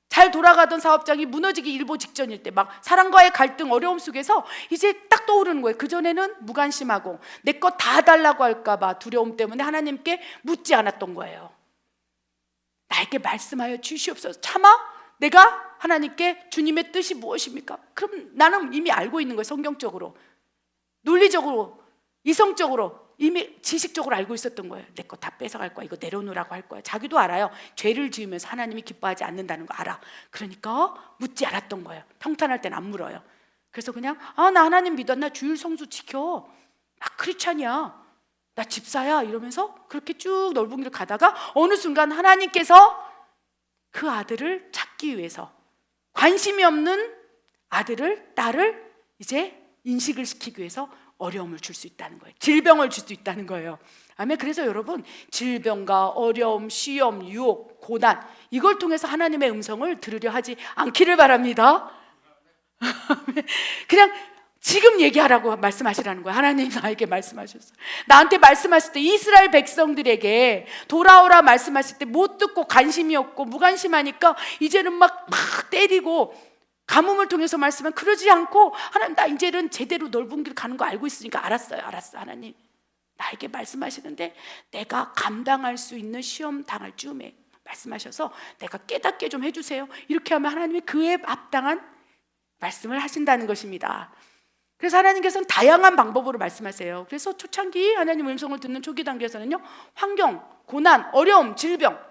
A: 잘 돌아가던 사업장이 무너지기 일보 직전일 때, 막 사람과의 갈등, 어려움 속에서 이제 딱 떠오르는 거예요. 그전에는 무관심하고 내 것 다 달라고 할까봐 두려움 때문에 하나님께 묻지 않았던 거예요. 나에게 말씀하여 주시옵소서. 차마 내가 하나님께 주님의 뜻이 무엇입니까? 그럼 나는 이미 알고 있는 거예요. 성경적으로, 논리적으로, 이성적으로 이미 지식적으로 알고 있었던 거예요. 내 거 다 뺏어갈 거야. 이거 내려놓으라고 할 거야. 자기도 알아요. 죄를 지으면서 하나님이 기뻐하지 않는다는 거 알아. 그러니까 묻지 않았던 거예요. 평탄할 땐 안 물어요. 그래서 그냥 나 하나님 믿어. 나 주일 성수 지켜. 나 크리스찬이야. 나 집사야. 이러면서 그렇게 쭉 넓은 길을 가다가 어느 순간 하나님께서 그 아들을 찾기 위해서 관심이 없는 아들을, 딸을 이제 인식을 시키기 위해서 어려움을 줄 수 있다는 거예요. 질병을 줄 수 있다는 거예요. 아멘. 그래서 여러분 질병과 어려움, 시험, 유혹, 고난 이걸 통해서 하나님의 음성을 들으려 하지 않기를 바랍니다. 그냥 지금 얘기하라고 말씀하시라는 거예요. 하나님 나에게 말씀하셨어요. 나한테 말씀하실 때 이스라엘 백성들에게 돌아오라 말씀하실 때 못 듣고 관심이 없고 무관심하니까 이제는 막 때리고 가뭄을 통해서 말씀은 그러지 않고 하나님 나 이제는 제대로 넓은 길 가는 거 알고 있으니까 알았어 하나님 나에게 말씀하시는데 내가 감당할 수 있는 시험 당할 즈음에 말씀하셔서 내가 깨닫게 좀 해주세요. 이렇게 하면 하나님이 그에 합당한 말씀을 하신다는 것입니다. 그래서 하나님께서는 다양한 방법으로 말씀하세요. 그래서 초창기 하나님 음성을 듣는 초기 단계에서는요 환경, 고난, 어려움, 질병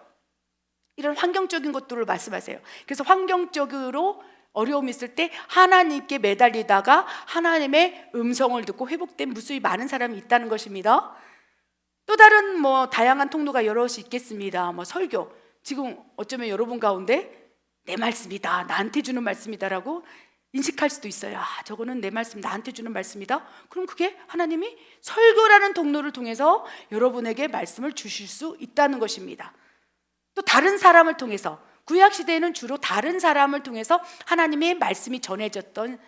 A: 이런 환경적인 것들을 말씀하세요. 그래서 환경적으로 어려움이 있을 때 하나님께 매달리다가 하나님의 음성을 듣고 회복된 무수히 많은 사람이 있다는 것입니다. 또 다른 다양한 통로가 여럿이 있겠습니다. 설교, 지금 어쩌면 여러분 가운데 내 말씀이다, 나한테 주는 말씀이다라고 인식할 수도 있어요. 저거는 내 말씀, 나한테 주는 말씀이다. 그럼 그게 하나님이 설교라는 통로를 통해서 여러분에게 말씀을 주실 수 있다는 것입니다. 또 다른 사람을 통해서, 구약 시대에는 주로 다른 사람을 통해서 하나님의 말씀이 전해졌던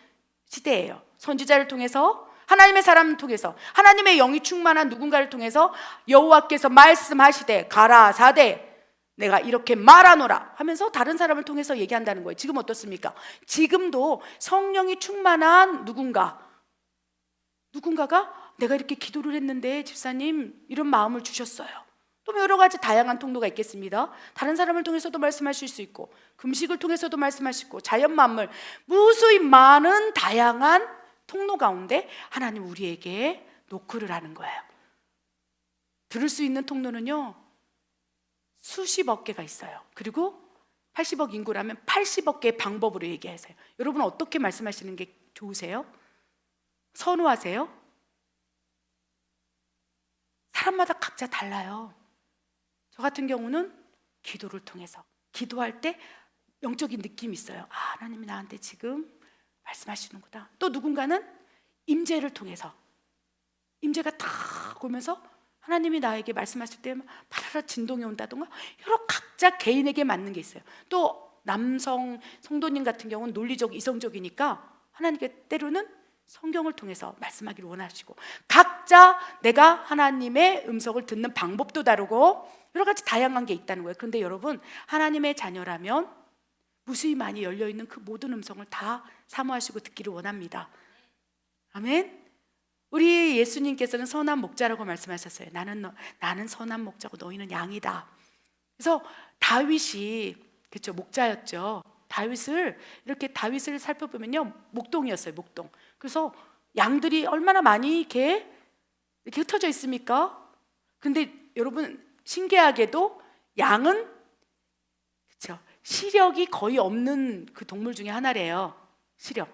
A: 시대예요. 선지자를 통해서, 하나님의 사람을 통해서, 하나님의 영이 충만한 누군가를 통해서 여호와께서 말씀하시되 가라사대 내가 이렇게 말하노라 하면서 다른 사람을 통해서 얘기한다는 거예요. 지금 어떻습니까? 지금도 성령이 충만한 누군가가 내가 이렇게 기도를 했는데 집사님 이런 마음을 주셨어요. 또 여러 가지 다양한 통로가 있겠습니다. 다른 사람을 통해서도 말씀하실 수 있고, 금식을 통해서도 말씀하시고, 자연 만물 무수히 많은 다양한 통로 가운데 하나님 우리에게 노크를 하는 거예요. 들을 수 있는 통로는요 수십억 개가 있어요. 그리고 80억 인구라면 80억 개의 방법으로 얘기하세요. 여러분 어떻게 말씀하시는 게 좋으세요? 선호하세요? 사람마다 각자 달라요. 저 같은 경우는 기도를 통해서 기도할 때 영적인 느낌이 있어요. 아, 하나님이 나한테 지금 말씀하시는구나. 또 누군가는 임재를 통해서 임재가 탁 오면서 하나님이 나에게 말씀하실 때 파라라 진동이 온다던가 여러 각자 개인에게 맞는 게 있어요. 또 남성 성도님 같은 경우는 논리적 이성적이니까 하나님께 때로는 성경을 통해서 말씀하기를 원하시고 각자 내가 하나님의 음성을 듣는 방법도 다르고 여러 가지 다양한 게 있다는 거예요. 그런데 여러분 하나님의 자녀라면 무수히 많이 열려있는 그 모든 음성을 다 사모하시고 듣기를 원합니다. 아멘. 우리 예수님께서는 선한 목자라고 말씀하셨어요. 나는 선한 목자고 너희는 양이다. 그래서 다윗이 그렇죠, 목자였죠. 다윗을 살펴보면요, 목동이었어요, 목동. 그래서 양들이 얼마나 많이 이렇게 흩어져 있습니까? 근데 여러분 신기하게도 양은 그렇죠, 시력이 거의 없는 그 동물 중에 하나래요. 시력,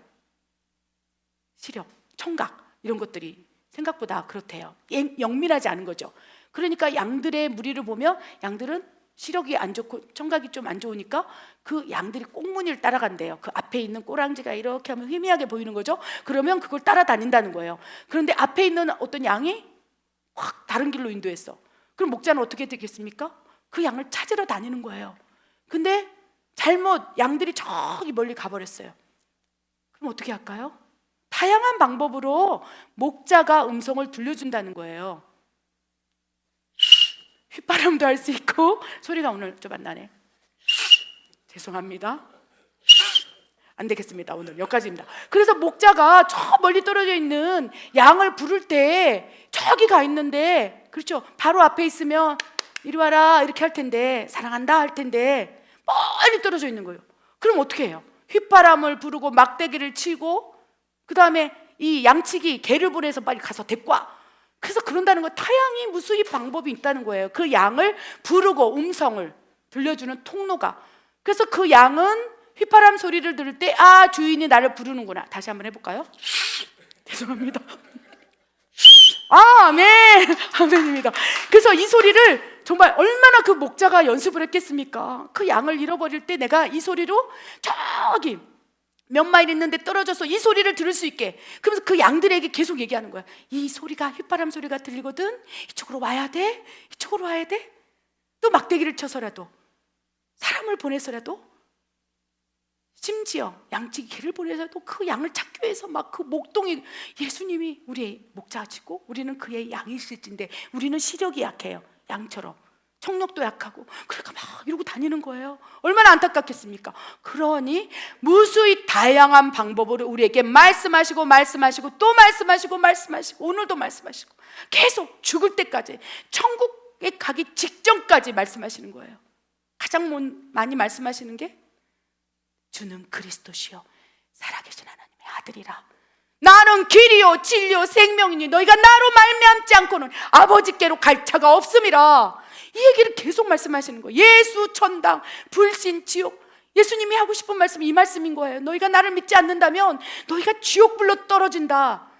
A: 청각 이런 것들이 생각보다 그렇대요. 영민하지 않은 거죠. 그러니까 양들의 무리를 보면 양들은 시력이 안 좋고 청각이 좀 안 좋으니까 그 양들이 꽁무니를 따라간대요. 그 앞에 있는 꼬랑지가 이렇게 하면 희미하게 보이는 거죠. 그러면 그걸 따라다닌다는 거예요. 그런데 앞에 있는 어떤 양이 확 다른 길로 인도했어. 그럼 목자는 어떻게 되겠습니까? 그 양을 찾으러 다니는 거예요. 근데 잘못 양들이 저기 멀리 가버렸어요. 그럼 어떻게 할까요? 다양한 방법으로 목자가 음성을 들려준다는 거예요. 휘바람도 할 수 있고, 소리가 오늘 좀 안 나네. 죄송합니다. 안 되겠습니다. 오늘 여기까지입니다. 그래서 목자가 저 멀리 떨어져 있는 양을 부를 때 저기 가 있는데, 그렇죠, 바로 앞에 있으면 이리 와라 이렇게 할 텐데, 사랑한다 할 텐데 멀리 떨어져 있는 거예요. 그럼 어떻게 해요? 휘바람을 부르고 막대기를 치고 그 다음에 이 양치기 개를 보내서 빨리 가서 데리고 와. 그래서 그런다는 거, 다양히 무수히 방법이 있다는 거예요. 그 양을 부르고 음성을 들려주는 통로가. 그래서 그 양은 휘파람 소리를 들을 때 아, 주인이 나를 부르는구나. 다시 한번 해볼까요? 죄송합니다. 아, 아멘. 아멘입니다. 그래서 이 소리를 정말 얼마나 그 목자가 연습을 했겠습니까? 그 양을 잃어버릴 때 내가 이 소리로 저기 몇 마일 있는데 떨어져서 이 소리를 들을 수 있게. 그러면서 그 양들에게 계속 얘기하는 거야. 이 소리가, 휘바람 소리가 들리거든. 이쪽으로 와야 돼. 이쪽으로 와야 돼. 또 막대기를 쳐서라도, 사람을 보내서라도, 심지어 양치기 개를 보내서도 그 양을 찾기 위해서 막 그 목동이, 예수님이 우리의 목자시고 우리는 그의 양이실진데 우리는 시력이 약해요. 양처럼 청력도 약하고, 그러니까 막 이러고 다니는 거예요. 얼마나 안타깝겠습니까? 그러니 무수히 다양한 방법으로 우리에게 말씀하시고 또 말씀하시고 오늘도 말씀하시고 계속 죽을 때까지, 천국에 가기 직전까지 말씀하시는 거예요. 가장 많이 말씀하시는 게 주는 그리스도시요 살아계신 하나님의 아들이라. 나는 길이요 진리요 생명이니 너희가 나로 말미암지 않고는 아버지께로 갈 자가 없음이라. 이 얘기를 계속 말씀하시는 거예요. 예수, 천당, 불신, 지옥. 예수님이 하고 싶은 말씀이 이 말씀인 거예요. 너희가 나를 믿지 않는다면 너희가 지옥불로 떨어진다.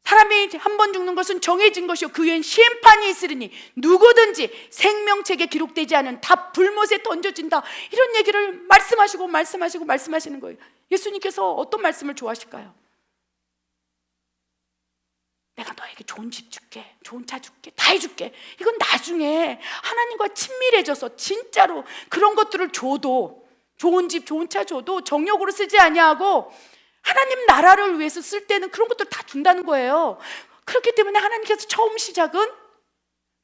A: 사람이 한 번 죽는 것은 정해진 것이요 그 후엔 심판이 있으리니 누구든지 생명책에 기록되지 않은 다 불못에 던져진다. 이런 얘기를 말씀하시는 거예요. 예수님께서 어떤 말씀을 좋아하실까요? 내가 너에게 좋은 집 줄게, 좋은 차 줄게, 다 해줄게. 이건 나중에 하나님과 친밀해져서 진짜로 그런 것들을 줘도, 좋은 집, 좋은 차 줘도 정욕으로 쓰지 아니하고 하나님 나라를 위해서 쓸 때는 그런 것들 다 준다는 거예요. 그렇기 때문에 하나님께서 처음 시작은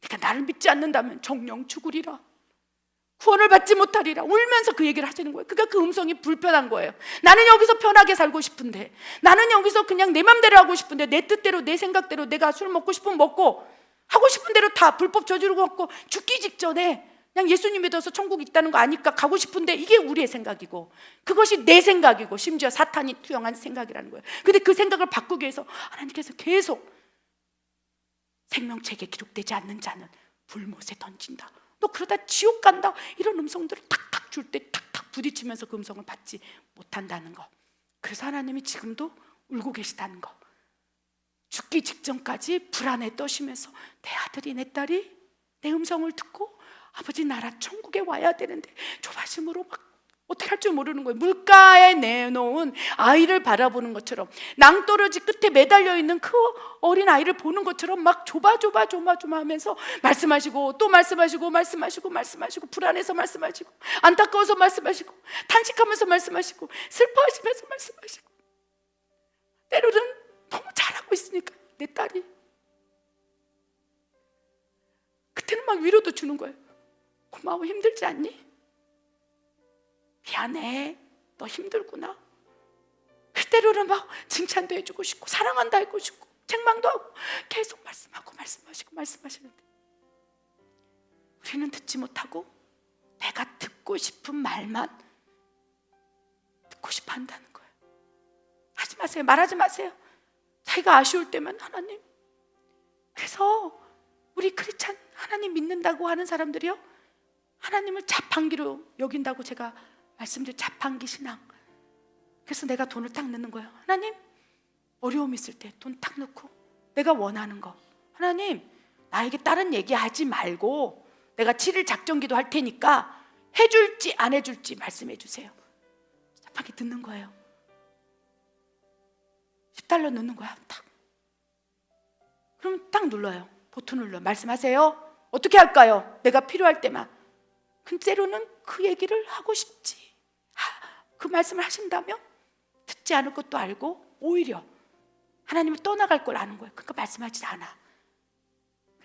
A: 네가 나를 믿지 않는다면 정령 죽으리라, 구원을 받지 못하리라, 울면서 그 얘기를 하시는 거예요. 그러니까 그 음성이 불편한 거예요. 나는 여기서 편하게 살고 싶은데, 나는 여기서 그냥 내 맘대로 하고 싶은데, 내 뜻대로, 내 생각대로, 내가 술 먹고 싶으면 먹고, 하고 싶은 대로 다 불법 저지르고 갖고 죽기 직전에 그냥 예수님 믿어서 천국 있다는 거 아니까 가고 싶은데, 이게 우리의 생각이고 그것이 내 생각이고 심지어 사탄이 투영한 생각이라는 거예요. 근데 그 생각을 바꾸기 위해서 하나님께서 계속 생명책에 기록되지 않는 자는 불못에 던진다. 너 그러다 지옥 간다. 이런 음성들을 탁탁 줄 때 탁탁 부딪히면서 그 음성을 받지 못한다는 거. 그래서 하나님이 지금도 울고 계시다는 거. 죽기 직전까지 불안에 떠시면서 내 아들이 내 딸이 내 음성을 듣고 아버지 나라 천국에 와야 되는데 조바심으로 막 어떻게 할 줄 모르는 거예요. 물가에 내놓은 아이를 바라보는 것처럼, 낭떠러지 끝에 매달려 있는 그 어린 아이를 보는 것처럼 막 조마조마하면서 말씀하시고 또 말씀하시고 불안해서 말씀하시고 안타까워서 말씀하시고 탄식하면서 말씀하시고 슬퍼하시면서 말씀하시고, 때로는 너무 잘하고 있으니까 내 딸이 그때는 막 위로도 주는 거예요. 고마워, 힘들지 않니? 미안해, 너 힘들구나. 그때로는 막 칭찬도 해주고 싶고 사랑한다 하고 싶고 책망도 하고 계속 말씀하시는데 우리는 듣지 못하고 내가 듣고 싶은 말만 듣고 싶어 한다는 거예요. 하지 마세요. 말하지 마세요. 자기가 아쉬울 때면 하나님. 그래서 우리 크리스찬 하나님 믿는다고 하는 사람들이요, 하나님을 자판기로 여긴다고 제가 말씀드린 자판기 신앙. 그래서 내가 돈을 딱 넣는 거예요. 하나님, 어려움 있을 때 돈 딱 넣고 내가 원하는 거, 하나님 나에게 다른 얘기하지 말고 내가 7일 작정기도 할 테니까 해줄지 안 해줄지 말씀해 주세요. 자판기 듣는 거예요. $10 넣는 거야. 딱. 그럼 딱 눌러요. 버튼 눌러. 말씀하세요. 어떻게 할까요? 내가 필요할 때만. 근데 때로는 그 얘기를 하고 싶지, 그 말씀을 하신다면 듣지 않을 것도 알고 오히려 하나님을 떠나갈 걸 아는 거예요. 그러니까 말씀하지 않아.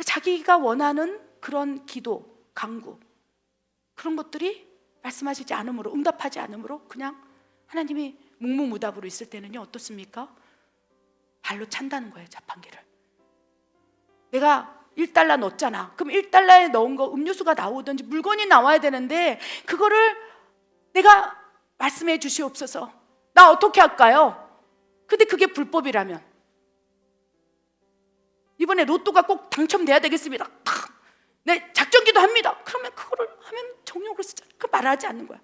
A: 자기가 원하는 그런 기도, 간구, 그런 것들이 말씀하시지 않으므로, 응답하지 않으므로 그냥 하나님이 묵묵무답으로 있을 때는요, 어떻습니까? 발로 찬다는 거예요, 자판기를. 내가 $1 넣었잖아. 그럼 $1에 넣은 거 음료수가 나오든지 물건이 나와야 되는데 그거를 내가 말씀해 주시옵소서. 나 어떻게 할까요? 근데 그게 불법이라면, 이번에 로또가 꼭 당첨돼야 되겠습니다. 네, 작정기도 합니다. 그러면 그거를 하면 정욕으로 쓰잖아요. 그 말하지 않는 거야.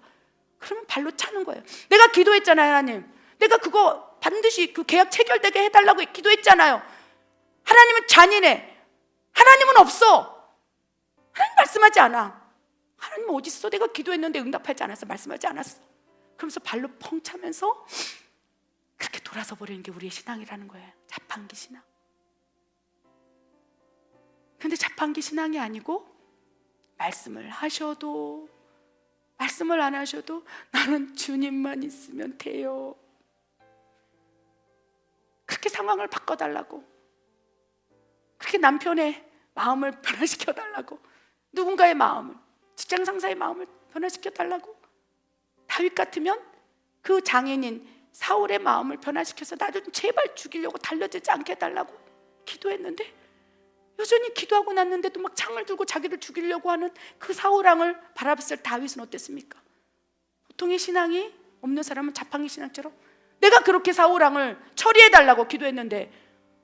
A: 그러면 발로 차는 거예요. 내가 기도했잖아요, 하나님. 내가 그거 반드시 그 계약 체결되게 해달라고 기도했잖아요. 하나님은 잔인해. 하나님은 없어. 하나님 말씀하지 않아. 하나님 어디 있어? 내가 기도했는데 응답하지 않았어. 말씀하지 않았어. 그러면서 발로 펑 차면서 그렇게 돌아서 버리는 게 우리의 신앙이라는 거예요. 자판기 신앙. 근데 자판기 신앙이 아니고 말씀을 하셔도 말씀을 안 하셔도 나는 주님만 있으면 돼요. 그렇게 상황을 바꿔달라고, 그렇게 남편의 마음을 변화시켜달라고, 누군가의 마음을, 직장 상사의 마음을 변화시켜달라고. 다윗 같으면 그 장인인 사울의 마음을 변화시켜서 나 좀 제발 죽이려고 달려들지 않게 해달라고 기도했는데, 여전히 기도하고 났는데도 막 창을 들고 자기를 죽이려고 하는 그 사울왕을 바라봤을 다윗은 어땠습니까? 보통의 신앙이 없는 사람은 자판기 신앙처럼 내가 그렇게 사울왕을 처리해달라고 기도했는데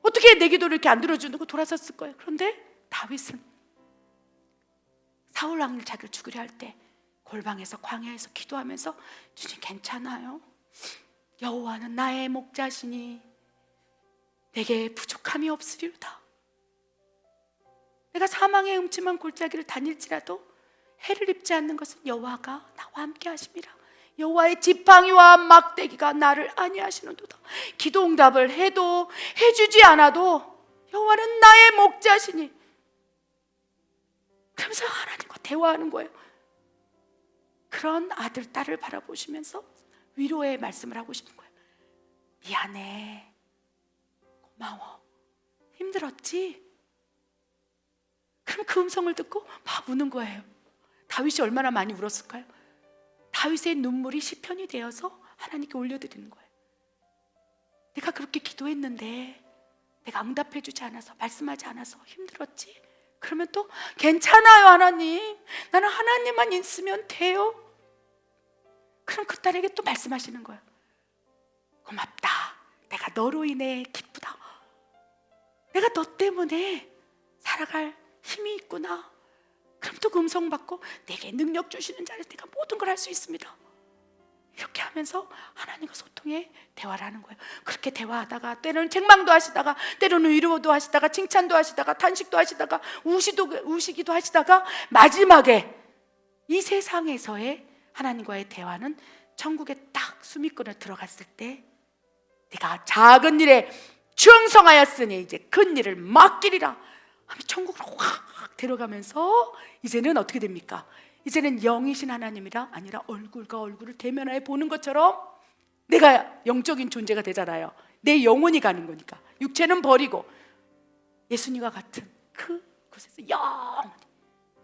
A: 어떻게 내 기도를 이렇게 안 들어주는 거 돌아섰을 거예요. 그런데 다윗은 사울왕을 자기를 죽이려 할 때 골방에서 광야에서 기도하면서, 주님 괜찮아요. 여호와는 나의 목자시니 내게 부족함이 없으리로다. 내가 사망의 음침한 골짜기를 다닐지라도 해를 입지 않는 것은 여호와가 나와 함께 하심이라. 여호와의 지팡이와 막대기가 나를 안위하시는도다. 기도 응답을 해도 해주지 않아도 여호와는 나의 목자시니, 그러면서 하나님과 대화하는 거예요. 그런 아들, 딸을 바라보시면서 위로의 말씀을 하고 싶은 거예요. 미안해, 고마워, 힘들었지? 그럼 그 음성을 듣고 막 우는 거예요. 다윗이 얼마나 많이 울었을까요? 다윗의 눈물이 시편이 되어서 하나님께 올려드리는 거예요. 내가 그렇게 기도했는데 내가 응답해 주지 않아서, 말씀하지 않아서 힘들었지? 그러면 또 괜찮아요 하나님, 나는 하나님만 있으면 돼요. 그럼 그 딸에게 또 말씀하시는 거예요. 고맙다, 내가 너로 인해 기쁘다. 내가 너 때문에 살아갈 힘이 있구나. 그럼 또 그 음성 받고 내게 능력 주시는 자를 내가 모든 걸 할 수 있습니다. 이렇게 하면서 하나님과 소통의 대화를 하는 거예요. 그렇게 대화하다가 때로는 책망도 하시다가 때로는 위로도 하시다가 칭찬도 하시다가 탄식도 하시다가 우시기도 하시다가 마지막에 이 세상에서의 하나님과의 대화는 천국에 딱 수미권을 들어갔을 때 네가 작은 일에 충성하였으니 이제 큰 일을 맡기리라 하면 천국으로 확 데려가면서 이제는 어떻게 됩니까? 이제는 영이신 하나님이라 아니라 얼굴과 얼굴을 대면하여 보는 것처럼 내가 영적인 존재가 되잖아요. 내 영혼이 가는 거니까 육체는 버리고 예수님과 같은 그곳에서 영원히.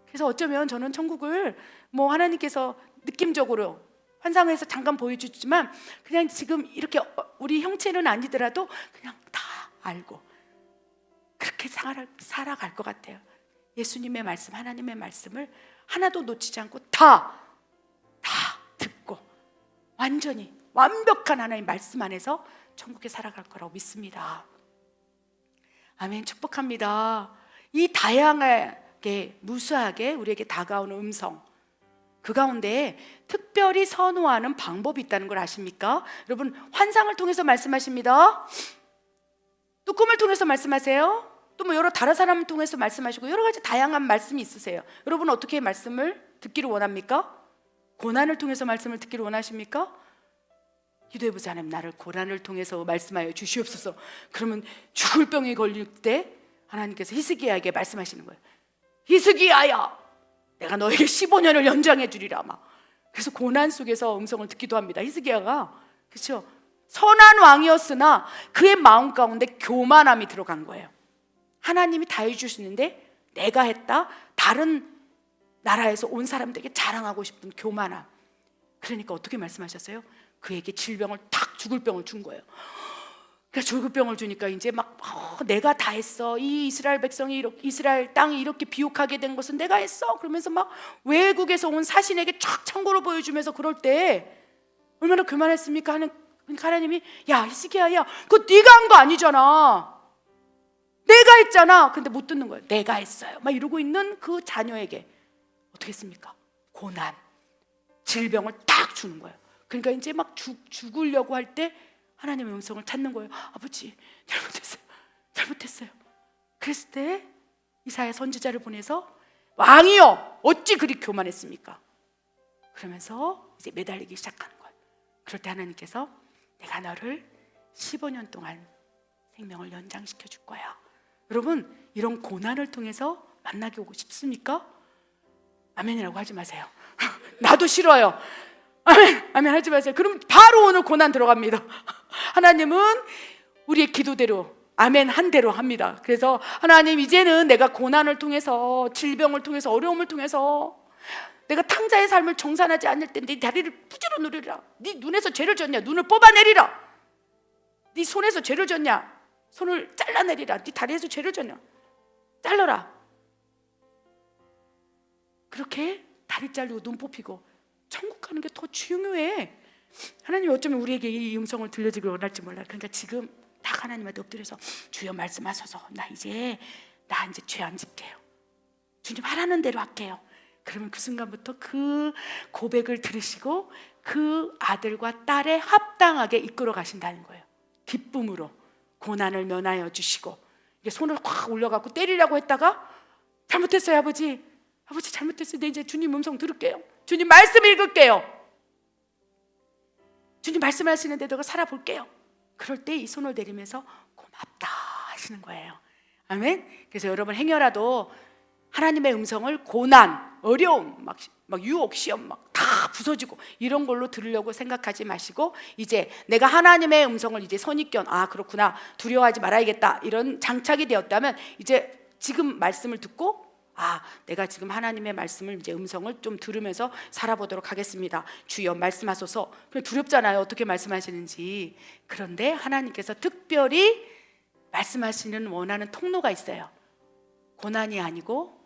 A: 그래서 어쩌면 저는 천국을 뭐 하나님께서 느낌적으로 환상에서 잠깐 보여주지만 그냥 지금 이렇게 우리 형체는 아니더라도 그냥 다 알고 그렇게 살아갈 것 같아요. 예수님의 말씀, 하나님의 말씀을 하나도 놓치지 않고 다 듣고 완전히 완벽한 하나님의 말씀 안에서 천국에 살아갈 거라고 믿습니다. 아멘. 축복합니다. 이 다양하게 무수하게 우리에게 다가오는 음성, 그 가운데 특별히 선호하는 방법이 있다는 걸 아십니까? 여러분, 환상을 통해서 말씀하십니다. 또 꿈을 통해서 말씀하세요. 또 뭐 여러 다른 사람을 통해서 말씀하시고 여러 가지 다양한 말씀이 있으세요. 여러분 어떻게 말씀을 듣기를 원합니까? 고난을 통해서 말씀을 듣기를 원하십니까? 기도해보자. 하나님, 나를 고난을 통해서 말씀하여 주시옵소서. 그러면 죽을 병에 걸릴 때 하나님께서 히스기야에게 말씀하시는 거예요. 히스기야야, 내가 너에게 15년을 연장해 주리라. 막. 그래서 고난 속에서 음성을 듣기도 합니다. 히스기야가, 그렇죠? 선한 왕이었으나 그의 마음 가운데 교만함이 들어간 거예요. 하나님이 다 해주시는데 내가 했다, 다른 나라에서 온 사람들에게 자랑하고 싶은 교만함. 그러니까 어떻게 말씀하셨어요? 그에게 질병을 탁, 죽을 병을 준 거예요. 그러니까 죽을 병을 주니까 이제 막 내가 다 했어. 이 이스라엘 백성이 이스라엘 땅이 이렇게 비옥하게 된 것은 내가 했어. 그러면서 막 외국에서 온 사신에게 쫙 참고로 보여주면서 그럴 때 얼마나 교만했습니까? 그러니까 하나님이 야 히스기야야, 그거 네가 한 거 아니잖아. 내가 했잖아. 근데 못 듣는 거예요. 내가 했어요. 막 이러고 있는 그 자녀에게 어떻게 했습니까? 고난, 질병을 딱 주는 거예요. 그러니까 이제 막 죽으려고 할 때 하나님의 음성을 찾는 거예요. 아버지, 잘못했어요. 그랬을 때 이사야 선지자를 보내서 왕이여, 어찌 그리 교만했습니까? 그러면서 이제 매달리기 시작하는 거예요. 그럴 때 하나님께서 내가 너를 15년 동안 생명을 연장시켜 줄 거야. 여러분, 이런 고난을 통해서 만나게 오고 싶습니까? 아멘이라고 하지 마세요. 나도 싫어요. 아멘 하지 마세요. 그럼 바로 오늘 고난 들어갑니다. 하나님은 우리의 기도대로 아멘 한 대로 합니다. 그래서 하나님, 이제는 내가 고난을 통해서, 질병을 통해서, 어려움을 통해서 내가 탕자의 삶을 정산하지 않을 때 네 다리를 부지런 누리라. 네 눈에서 죄를 졌냐? 눈을 뽑아내리라. 네 손에서 죄를 졌냐? 손을 잘라내리라. 네 다리에서 죄를 졌냐? 잘라라. 그렇게 다리 잘리고 눈 뽑히고 천국 가는 게 더 중요해. 하나님이 어쩌면 우리에게 이 음성을 들려주길 원할지 몰라요. 그러니까 지금 딱 하나님한테 엎드려서 주여 말씀하소서. 나 이제 죄 안 짓게요. 주님 하라는 대로 할게요. 그러면 그 순간부터 그 고백을 들으시고 그 아들과 딸에 합당하게 이끌어 가신다는 거예요. 기쁨으로 고난을 면하여 주시고, 이게 손을 확 올려갖고 때리려고 했다가 잘못했어요 아버지 잘못했어요. 네, 이제 주님 음성 들을게요. 주님 말씀 읽을게요. 주님 말씀하시는데 내가 살아볼게요. 그럴 때 이 손을 내리면서 고맙다 하시는 거예요. 아멘. 그래서 여러분 행여라도 하나님의 음성을 고난, 어려움, 막 유혹, 시험 막 다 부서지고 이런 걸로 들으려고 생각하지 마시고, 이제 내가 하나님의 음성을 이제 선입견, 아 그렇구나, 두려워하지 말아야겠다, 이런 장착이 되었다면 이제 지금 말씀을 듣고 아 내가 지금 하나님의 말씀을 이제 음성을 좀 들으면서 살아보도록 하겠습니다. 주여 말씀하소서. 그냥 두렵잖아요, 어떻게 말씀하시는지. 그런데 하나님께서 특별히 말씀하시는 원하는 통로가 있어요. 고난이 아니고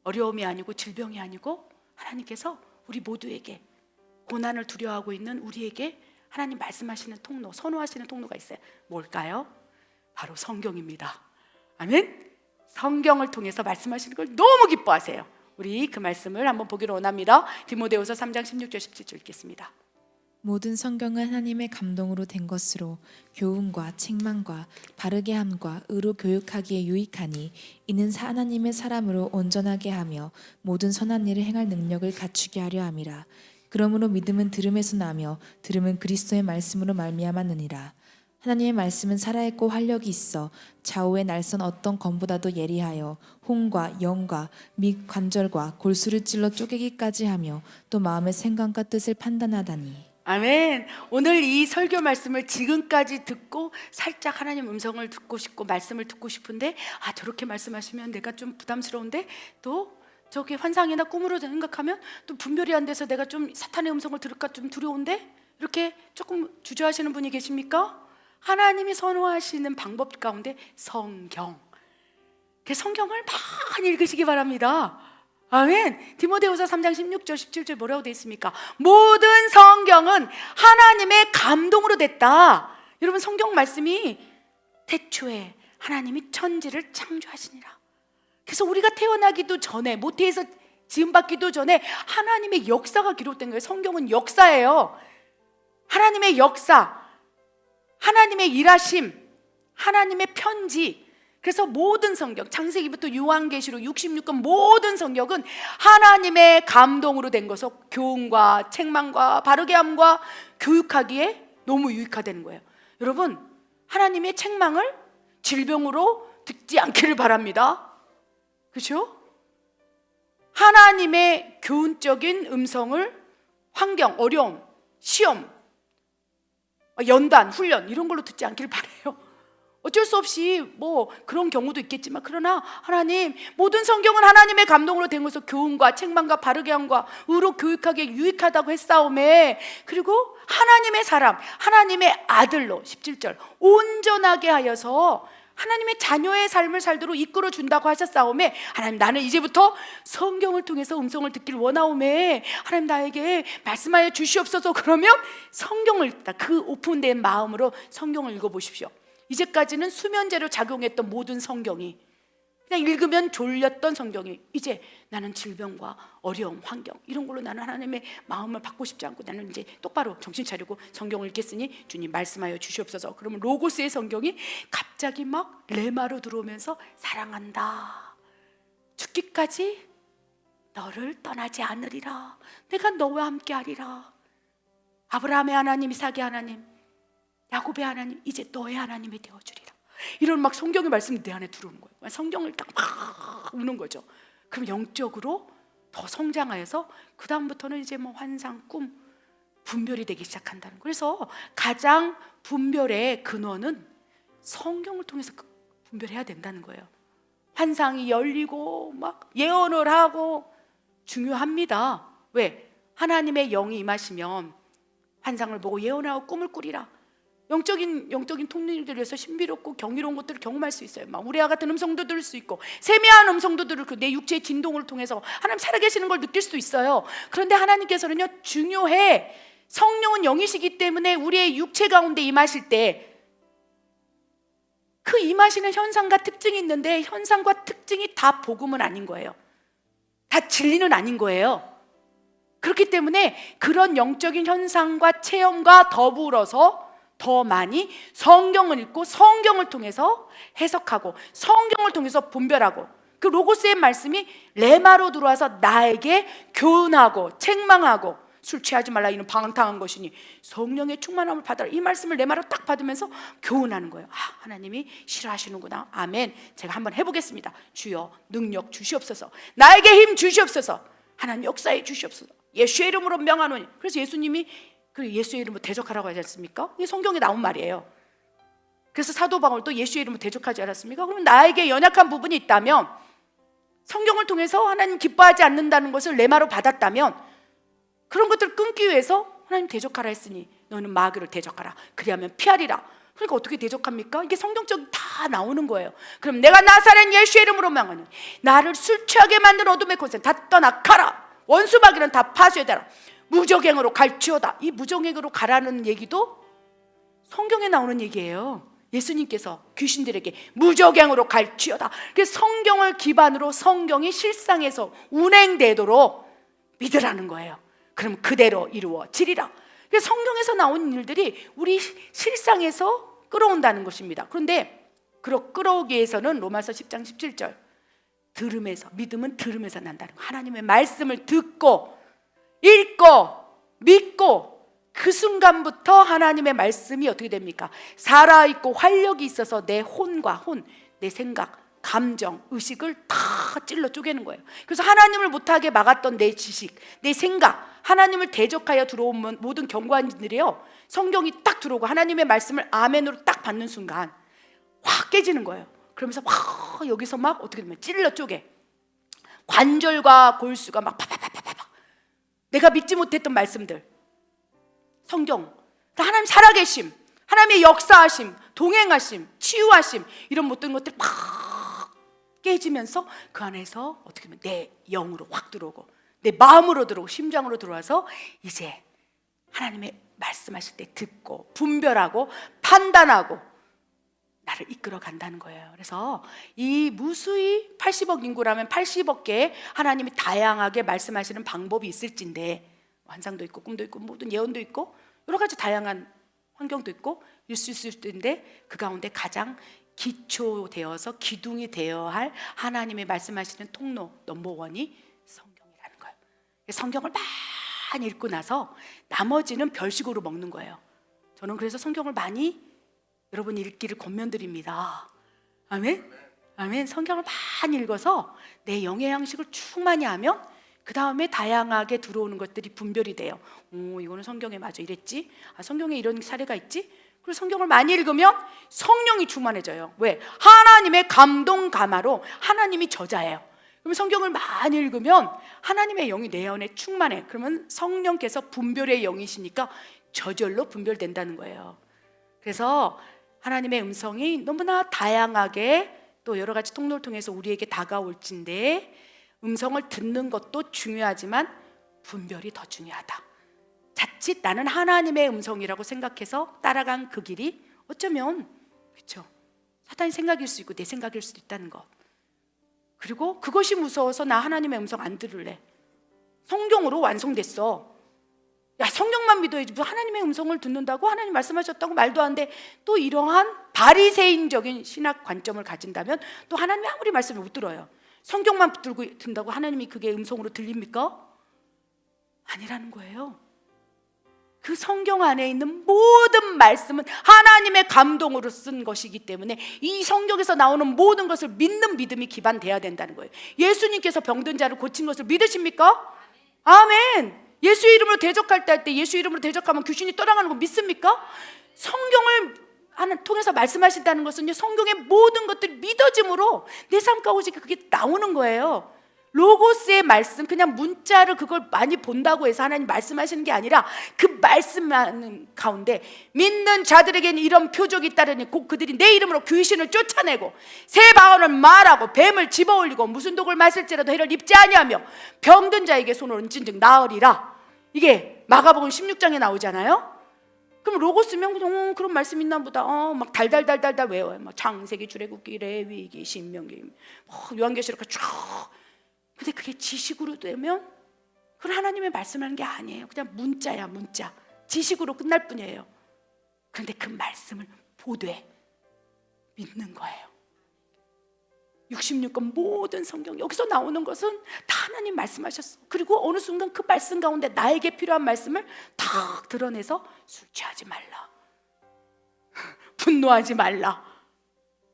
A: 어려움이 아니고 질병이 아니고 하나님께서 우리 모두에게, 고난을 두려워하고 있는 우리에게 하나님 말씀하시는 통로, 선호하시는 통로가 있어요. 뭘까요? 바로 성경입니다. 아멘. 성경을 통해서 말씀하시는 걸 너무 기뻐하세요. 우리 그 말씀을 한번 보기로 원합니다. 디모데후서 3장 16절 17절 읽겠습니다.
B: 모든 성경은 하나님의 감동으로 된 것으로 교훈과 책망과 바르게 함과 의로 교육하기에 유익하니 이는 하나님의 사람으로 온전하게 하며 모든 선한 일을 행할 능력을 갖추게 하려 함이라. 그러므로 믿음은 들음에서 나며 들음은 그리스도의 말씀으로 말미암았느니라. 하나님의 말씀은 살아있고 활력이 있어 좌우의 날선 어떤 검보다도 예리하여 혼과 영과 및 관절과 골수를 찔러 쪼개기까지 하며 또 마음의 생각과 뜻을 판단하다니.
A: 아멘. 오늘 이 설교 말씀을 지금까지 듣고 살짝 하나님 음성을 듣고 싶고 말씀을 듣고 싶은데 저렇게 말씀하시면 내가 좀 부담스러운데 또 저게 환상이나 꿈으로 생각하면 또 분별이 안 돼서 내가 좀 사탄의 음성을 들을까 좀 두려운데 이렇게 조금 주저하시는 분이 계십니까? 하나님이 선호하시는 방법 가운데 성경. 그 성경을 많이 읽으시기 바랍니다. 아멘. 디모데후서 3장 16절 17절 뭐라고 되어 있습니까? 모든 성경은 하나님의 감동으로 됐다. 여러분 성경 말씀이 태초에 하나님이 천지를 창조하시니라. 그래서 우리가 태어나기도 전에 모태에서 지음받기도 전에 하나님의 역사가 기록된 거예요. 성경은 역사예요. 하나님의 역사, 하나님의 일하심, 하나님의 편지. 그래서 모든 성경, 창세기부터 요한계시록 66권 모든 성경은 하나님의 감동으로 된 것으로 교훈과 책망과 바르게 함과 교육하기에 너무 유익하다는 거예요. 여러분 하나님의 책망을 질병으로 듣지 않기를 바랍니다. 그렇죠? 하나님의 교훈적인 음성을 환경, 어려움, 시험, 연단, 훈련 이런 걸로 듣지 않기를 바라요. 어쩔 수 없이 뭐 그런 경우도 있겠지만 그러나 하나님 모든 성경은 하나님의 감동으로 된 것으로 교훈과 책망과 바르게 함과 의로 교육하기에 유익하다고 했사오매 그리고 하나님의 사람 하나님의 아들로 17절 온전하게 하여서 하나님의 자녀의 삶을 살도록 이끌어 준다고 하셨사오매 하나님 나는 이제부터 성경을 통해서 음성을 듣기를 원하오매 하나님 나에게 말씀하여 주시옵소서. 그러면 성경을 읽다 그 오픈된 마음으로 성경을 읽어보십시오. 이제까지는 수면제로 작용했던 모든 성경이 그냥 읽으면 졸렸던 성경이 이제 나는 질병과 어려움, 환경 이런 걸로 나는 하나님의 마음을 받고 싶지 않고 나는 이제 똑바로 정신 차리고 성경을 읽겠으니 주님 말씀하여 주시옵소서. 그러면 로고스의 성경이 갑자기 막 레마로 들어오면서 사랑한다 죽기까지 너를 떠나지 않으리라 내가 너와 함께 하리라 아브라함의 하나님 이삭의 하나님 야곱의 하나님 이제 너의 하나님이 되어주리라. 이런 막 성경의 말씀이 내 안에 들어오는 거예요. 성경을 딱 막 우는 거죠. 그럼 영적으로 더 성장하여서 그 다음부터는 이제 뭐 환상, 꿈, 분별이 되기 시작한다는 거예요. 그래서 가장 분별의 근원은 성경을 통해서 분별해야 된다는 거예요. 환상이 열리고 막 예언을 하고 중요합니다. 왜? 하나님의 영이 임하시면 환상을 보고 예언하고 꿈을 꾸리라. 영적인 통灵들에서 신비롭고 경이로운 것들을 경험할 수 있어요. 막 우리와 같은 음성도 들을 수 있고 세미한 음성도 들을 내 육체의 진동을 통해서 하나님 살아계시는 걸 느낄 수도 있어요. 그런데 하나님께서는요 중요해. 성령은 영이시기 때문에 우리의 육체 가운데 임하실 때 그 임하시는 현상과 특징이 있는데 현상과 특징이 다 복음은 아닌 거예요. 다 진리는 아닌 거예요. 그렇기 때문에 그런 영적인 현상과 체험과 더불어서 더 많이 성경을 읽고 성경을 통해서 해석하고 성경을 통해서 분별하고 그 로고스의 말씀이 레마로 들어와서 나에게 교훈하고 책망하고 술 취하지 말라 이는 방탕한 것이니 성령의 충만함을 받아라 이 말씀을 레마로 딱 받으면서 교훈하는 거예요. 하나님이 싫어하시는구나. 아멘. 제가 한번 해보겠습니다. 주여 능력 주시옵소서. 나에게 힘 주시옵소서. 하나님 역사해 주시옵소서. 예수의 이름으로 명하노니. 그래서 예수님이 그 예수의 이름으로 대적하라고 하지 않습니까? 이게 성경에 나온 말이에요. 그래서 사도 바울도 예수의 이름으로 대적하지 않았습니까? 그럼 나에게 연약한 부분이 있다면 성경을 통해서 하나님 기뻐하지 않는다는 것을 레마로 받았다면 그런 것들을 끊기 위해서 하나님 대적하라 했으니 너는 마귀를 대적하라 그리하면 피하리라. 그러니까 어떻게 대적합니까? 이게 성경적 다 나오는 거예요. 그럼 내가 나사렛 예수의 이름으로 명하니 나를 술 취하게 만든 어둠의 권세 다 떠나 가라. 원수마귀는 다 파쇄되라. 무적행으로 갈지어다. 이 무적행으로 가라는 얘기도 성경에 나오는 얘기예요. 예수님께서 귀신들에게 무적행으로 갈지어다. 그래서 성경을 기반으로 성경이 실상에서 운행되도록 믿으라는 거예요. 그럼 그대로 이루어지리라. 그래서 성경에서 나온 일들이 우리 실상에서 끌어온다는 것입니다. 그런데 끌어오기 위해서는 로마서 10장 17절 들음에서, 믿음은 들음에서 난다는 거. 하나님의 말씀을 듣고 읽고 믿고 그 순간부터 하나님의 말씀이 어떻게 됩니까? 살아있고 활력이 있어서 내 혼과 내 생각, 감정, 의식을 다 찔러 쪼개는 거예요. 그래서 하나님을 못하게 막았던 내 지식, 내 생각, 하나님을 대적하여 들어온 모든 경관들이요, 성경이 딱 들어오고 하나님의 말씀을 아멘으로 딱 받는 순간 확 깨지는 거예요. 그러면서 확 여기서 막 어떻게 되면 찔러 쪼개, 관절과 골수가 막 파파파파파, 내가 믿지 못했던 말씀들, 성경, 하나님 살아계심, 하나님의 역사하심, 동행하심, 치유하심, 이런 모든 것들이 막 깨지면서 그 안에서 어떻게 보면 내 영으로 확 들어오고 내 마음으로 들어오고 심장으로 들어와서 이제 하나님의 말씀하실 때 듣고 분별하고 판단하고 나를 이끌어 간다는 거예요. 그래서 이 무수히 80억 인구라면 80억 개의 하나님이 다양하게 말씀하시는 방법이 있을진데, 환상도 있고 꿈도 있고 모든 예언도 있고 여러 가지 다양한 환경도 있고 있을 텐데, 그 가운데 가장 기초되어서 기둥이 되어야 할 하나님의 말씀하시는 통로 넘버원이 성경이라는 거예요. 성경을 많이 읽고 나서 나머지는 별식으로 먹는 거예요. 저는 그래서 성경을 많이 여러분 읽기를 권면드립니다. 아멘? 아멘. 성경을 많이 읽어서 내 영의 양식을 충만히 하면 그 다음에 다양하게 들어오는 것들이 분별이 돼요. 오, 이거는 성경에 맞아 이랬지? 아, 성경에 이런 사례가 있지? 그리고 성경을 많이 읽으면 성령이 충만해져요. 왜? 하나님의 감동 감화로 하나님이 저자예요. 그러면 성경을 많이 읽으면 하나님의 영이 내 안에 충만해. 그러면 성령께서 분별의 영이시니까 저절로 분별된다는 거예요. 그래서 하나님의 음성이 너무나 다양하게 또 여러 가지 통로를 통해서 우리에게 다가올진데, 음성을 듣는 것도 중요하지만 분별이 더 중요하다. 자칫 나는 하나님의 음성이라고 생각해서 따라간 그 길이 어쩌면 그렇죠, 사탄의 생각일 수 있고 내 생각일 수도 있다는 것. 그리고 그것이 무서워서 나 하나님의 음성 안 들을래. 성경으로 완성됐어. 야, 성경만 믿어야지 뭐 하나님의 음성을 듣는다고, 하나님 말씀하셨다고 말도 안 돼. 또 이러한 바리새인적인 신학 관점을 가진다면 또 하나님이 아무리 말씀을 못 들어요. 성경만 붙들고 든다고 하나님이 그게 음성으로 들립니까? 아니라는 거예요. 그 성경 안에 있는 모든 말씀은 하나님의 감동으로 쓴 것이기 때문에 이 성경에서 나오는 모든 것을 믿는 믿음이 기반돼야 된다는 거예요. 예수님께서 병든 자를 고친 것을 믿으십니까? 아멘. 예수 이름으로 대적할 때 예수 이름으로 대적하면 귀신이 떠나가는 거 믿습니까? 성경을 통해서 말씀하신다는 것은요, 성경의 모든 것들이 믿어짐으로 내 삶 가운데 그게 나오는 거예요. 로고스의 말씀, 그냥 문자를 그걸 많이 본다고 해서 하나님 말씀하시는 게 아니라 그 말씀하는 가운데 믿는 자들에게는 이런 표적이 따르니 곧 그들이 내 이름으로 귀신을 쫓아내고 새 방언을 말하고 뱀을 집어올리고 무슨 독을 마실지라도 해를 입지 아니하며 병든 자에게 손을 얹은즉 나으리라. 이게 마가복음 16장에 나오잖아요. 그럼 로고스면 그냥 그런 말씀 있나 보다. 막 달달달달달 외워요. 막 창세기, 출애굽기, 레위기, 신명기, 요한계시록 쭉. 근데 그게 지식으로 되면 그건 하나님의 말씀하는 게 아니에요. 그냥 문자야, 문자. 지식으로 끝날 뿐이에요. 그런데 그 말씀을 보되 믿는 거예요. 66권 모든 성경 여기서 나오는 것은 다 하나님 말씀하셨어. 그리고 어느 순간 그 말씀 가운데 나에게 필요한 말씀을 딱 드러내서 술 취하지 말라, 분노하지 말라,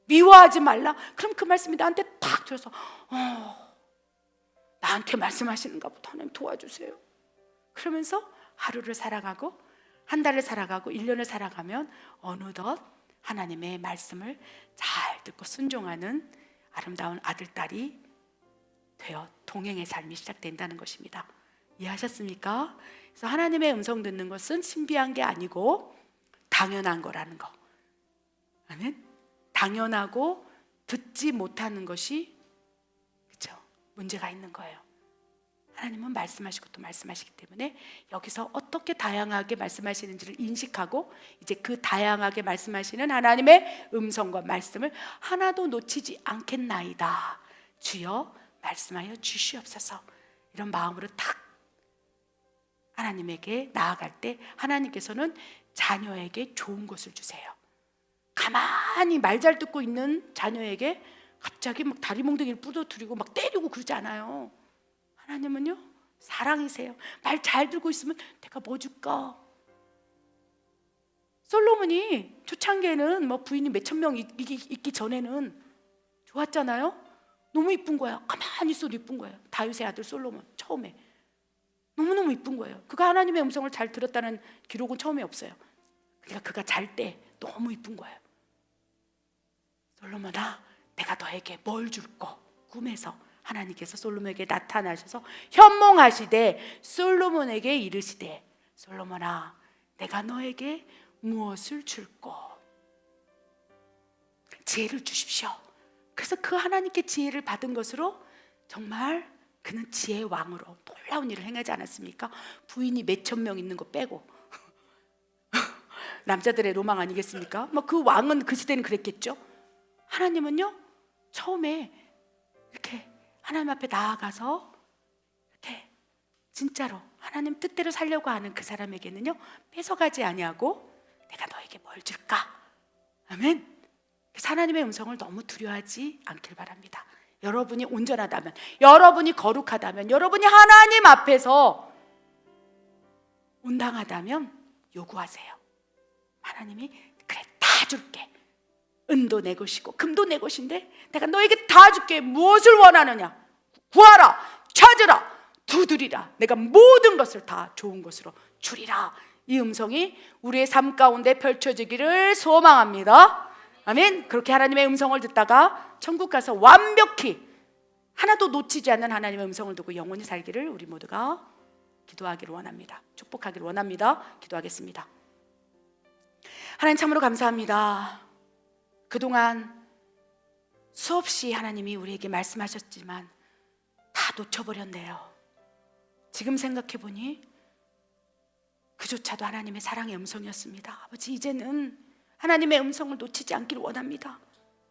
A: 미워하지 말라. 그럼 그 말씀이 나한테 딱 들어서 나한테 말씀하시는가 보다, 하나님 도와주세요. 그러면서 하루를 살아가고 한 달을 살아가고 1년을 살아가면 어느덧 하나님의 말씀을 잘 듣고 순종하는 아름다운 아들, 딸이 되어 동행의 삶이 시작된다는 것입니다. 이해하셨습니까? 그래서 하나님의 음성 듣는 것은 신비한 게 아니고 당연한 거라는 거. 아멘? 당연하고 듣지 못하는 것이 그렇죠, 문제가 있는 거예요. 하나님은 말씀하시고 또 말씀하시기 때문에 여기서 어떻게 다양하게 말씀하시는지를 인식하고 이제 그 다양하게 말씀하시는 하나님의 음성과 말씀을 하나도 놓치지 않겠나이다. 주여 말씀하여 주시옵소서. 이런 마음으로 탁 하나님에게 나아갈 때 하나님께서는 자녀에게 좋은 것을 주세요. 가만히 말 잘 듣고 있는 자녀에게 갑자기 막 다리 몽둥이를 부러뜨리고 막 때리고 그러지 않아요. 하나님은요 사랑이세요. 말 잘 들고 있으면 내가 뭐 줄까? 솔로몬이 초창기에는 뭐 부인이 몇천 명 있기 전에는 좋았잖아요. 너무 이쁜 거야. 가만히 있어도 이쁜 거예요. 다윗의 아들 솔로몬 처음에 너무너무 이쁜 거예요. 그가 하나님의 음성을 잘 들었다는 기록은 처음에 없어요. 그러니까 그가 잘 때 너무 이쁜 거예요. 솔로몬아 내가 너에게 뭘 줄까? 꿈에서 하나님께서 솔로몬에게 나타나셔서 현몽하시되 솔로몬에게 이르시되 솔로몬아 내가 너에게 무엇을 줄까? 지혜를 주십시오. 그래서 그 하나님께 지혜를 받은 것으로 정말 그는 지혜의 왕으로 놀라운 일을 행하지 않았습니까? 부인이 몇천 명 있는 거 빼고 남자들의 로망 아니겠습니까? 뭐 그 왕은 그 시대는 그랬겠죠. 하나님은요 처음에 이렇게 하나님 앞에 나아가서 이렇게 진짜로 하나님 뜻대로 살려고 하는 그 사람에게는요 뺏어가지 아니하고 내가 너에게 뭘 줄까? 아멘. 그래서 하나님의 음성을 너무 두려워하지 않길 바랍니다. 여러분이 온전하다면, 여러분이 거룩하다면, 여러분이 하나님 앞에서 온당하다면 요구하세요. 하나님이 그래 다 줄게. 은도 내 것이고 금도 내 것인데 내가 너에게 다 줄게. 무엇을 원하느냐? 구하라, 찾으라, 두드리라. 내가 모든 것을 다 좋은 것으로 주리라. 이 음성이 우리의 삶 가운데 펼쳐지기를 소망합니다. 아멘. 그렇게 하나님의 음성을 듣다가 천국 가서 완벽히 하나도 놓치지 않는 하나님의 음성을 듣고 영원히 살기를 우리 모두가 기도하기를 원합니다. 축복하기를 원합니다. 기도하겠습니다. 하나님 참으로 감사합니다. 그동안 수없이 하나님이 우리에게 말씀하셨지만 다 놓쳐버렸네요. 지금 생각해보니 그조차도 하나님의 사랑의 음성이었습니다. 아버지 이제는 하나님의 음성을 놓치지 않기를 원합니다.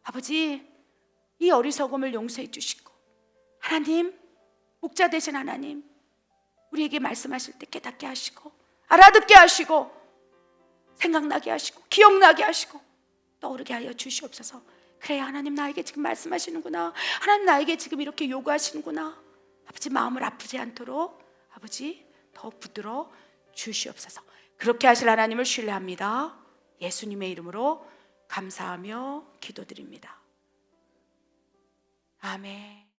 A: 아버지 이 어리석음을 용서해 주시고 하나님 목자 되신 하나님 우리에게 말씀하실 때 깨닫게 하시고 알아듣게 하시고 생각나게 하시고 기억나게 하시고 떠오르게 하여 주시옵소서. 그래 하나님 나에게 지금 말씀하시는구나. 하나님 나에게 지금 이렇게 요구하시는구나. 아버지 마음을 아프지 않도록 아버지 더욱 붙들어 주시옵소서. 그렇게 하실 하나님을 신뢰합니다. 예수님의 이름으로 감사하며 기도드립니다. 아멘.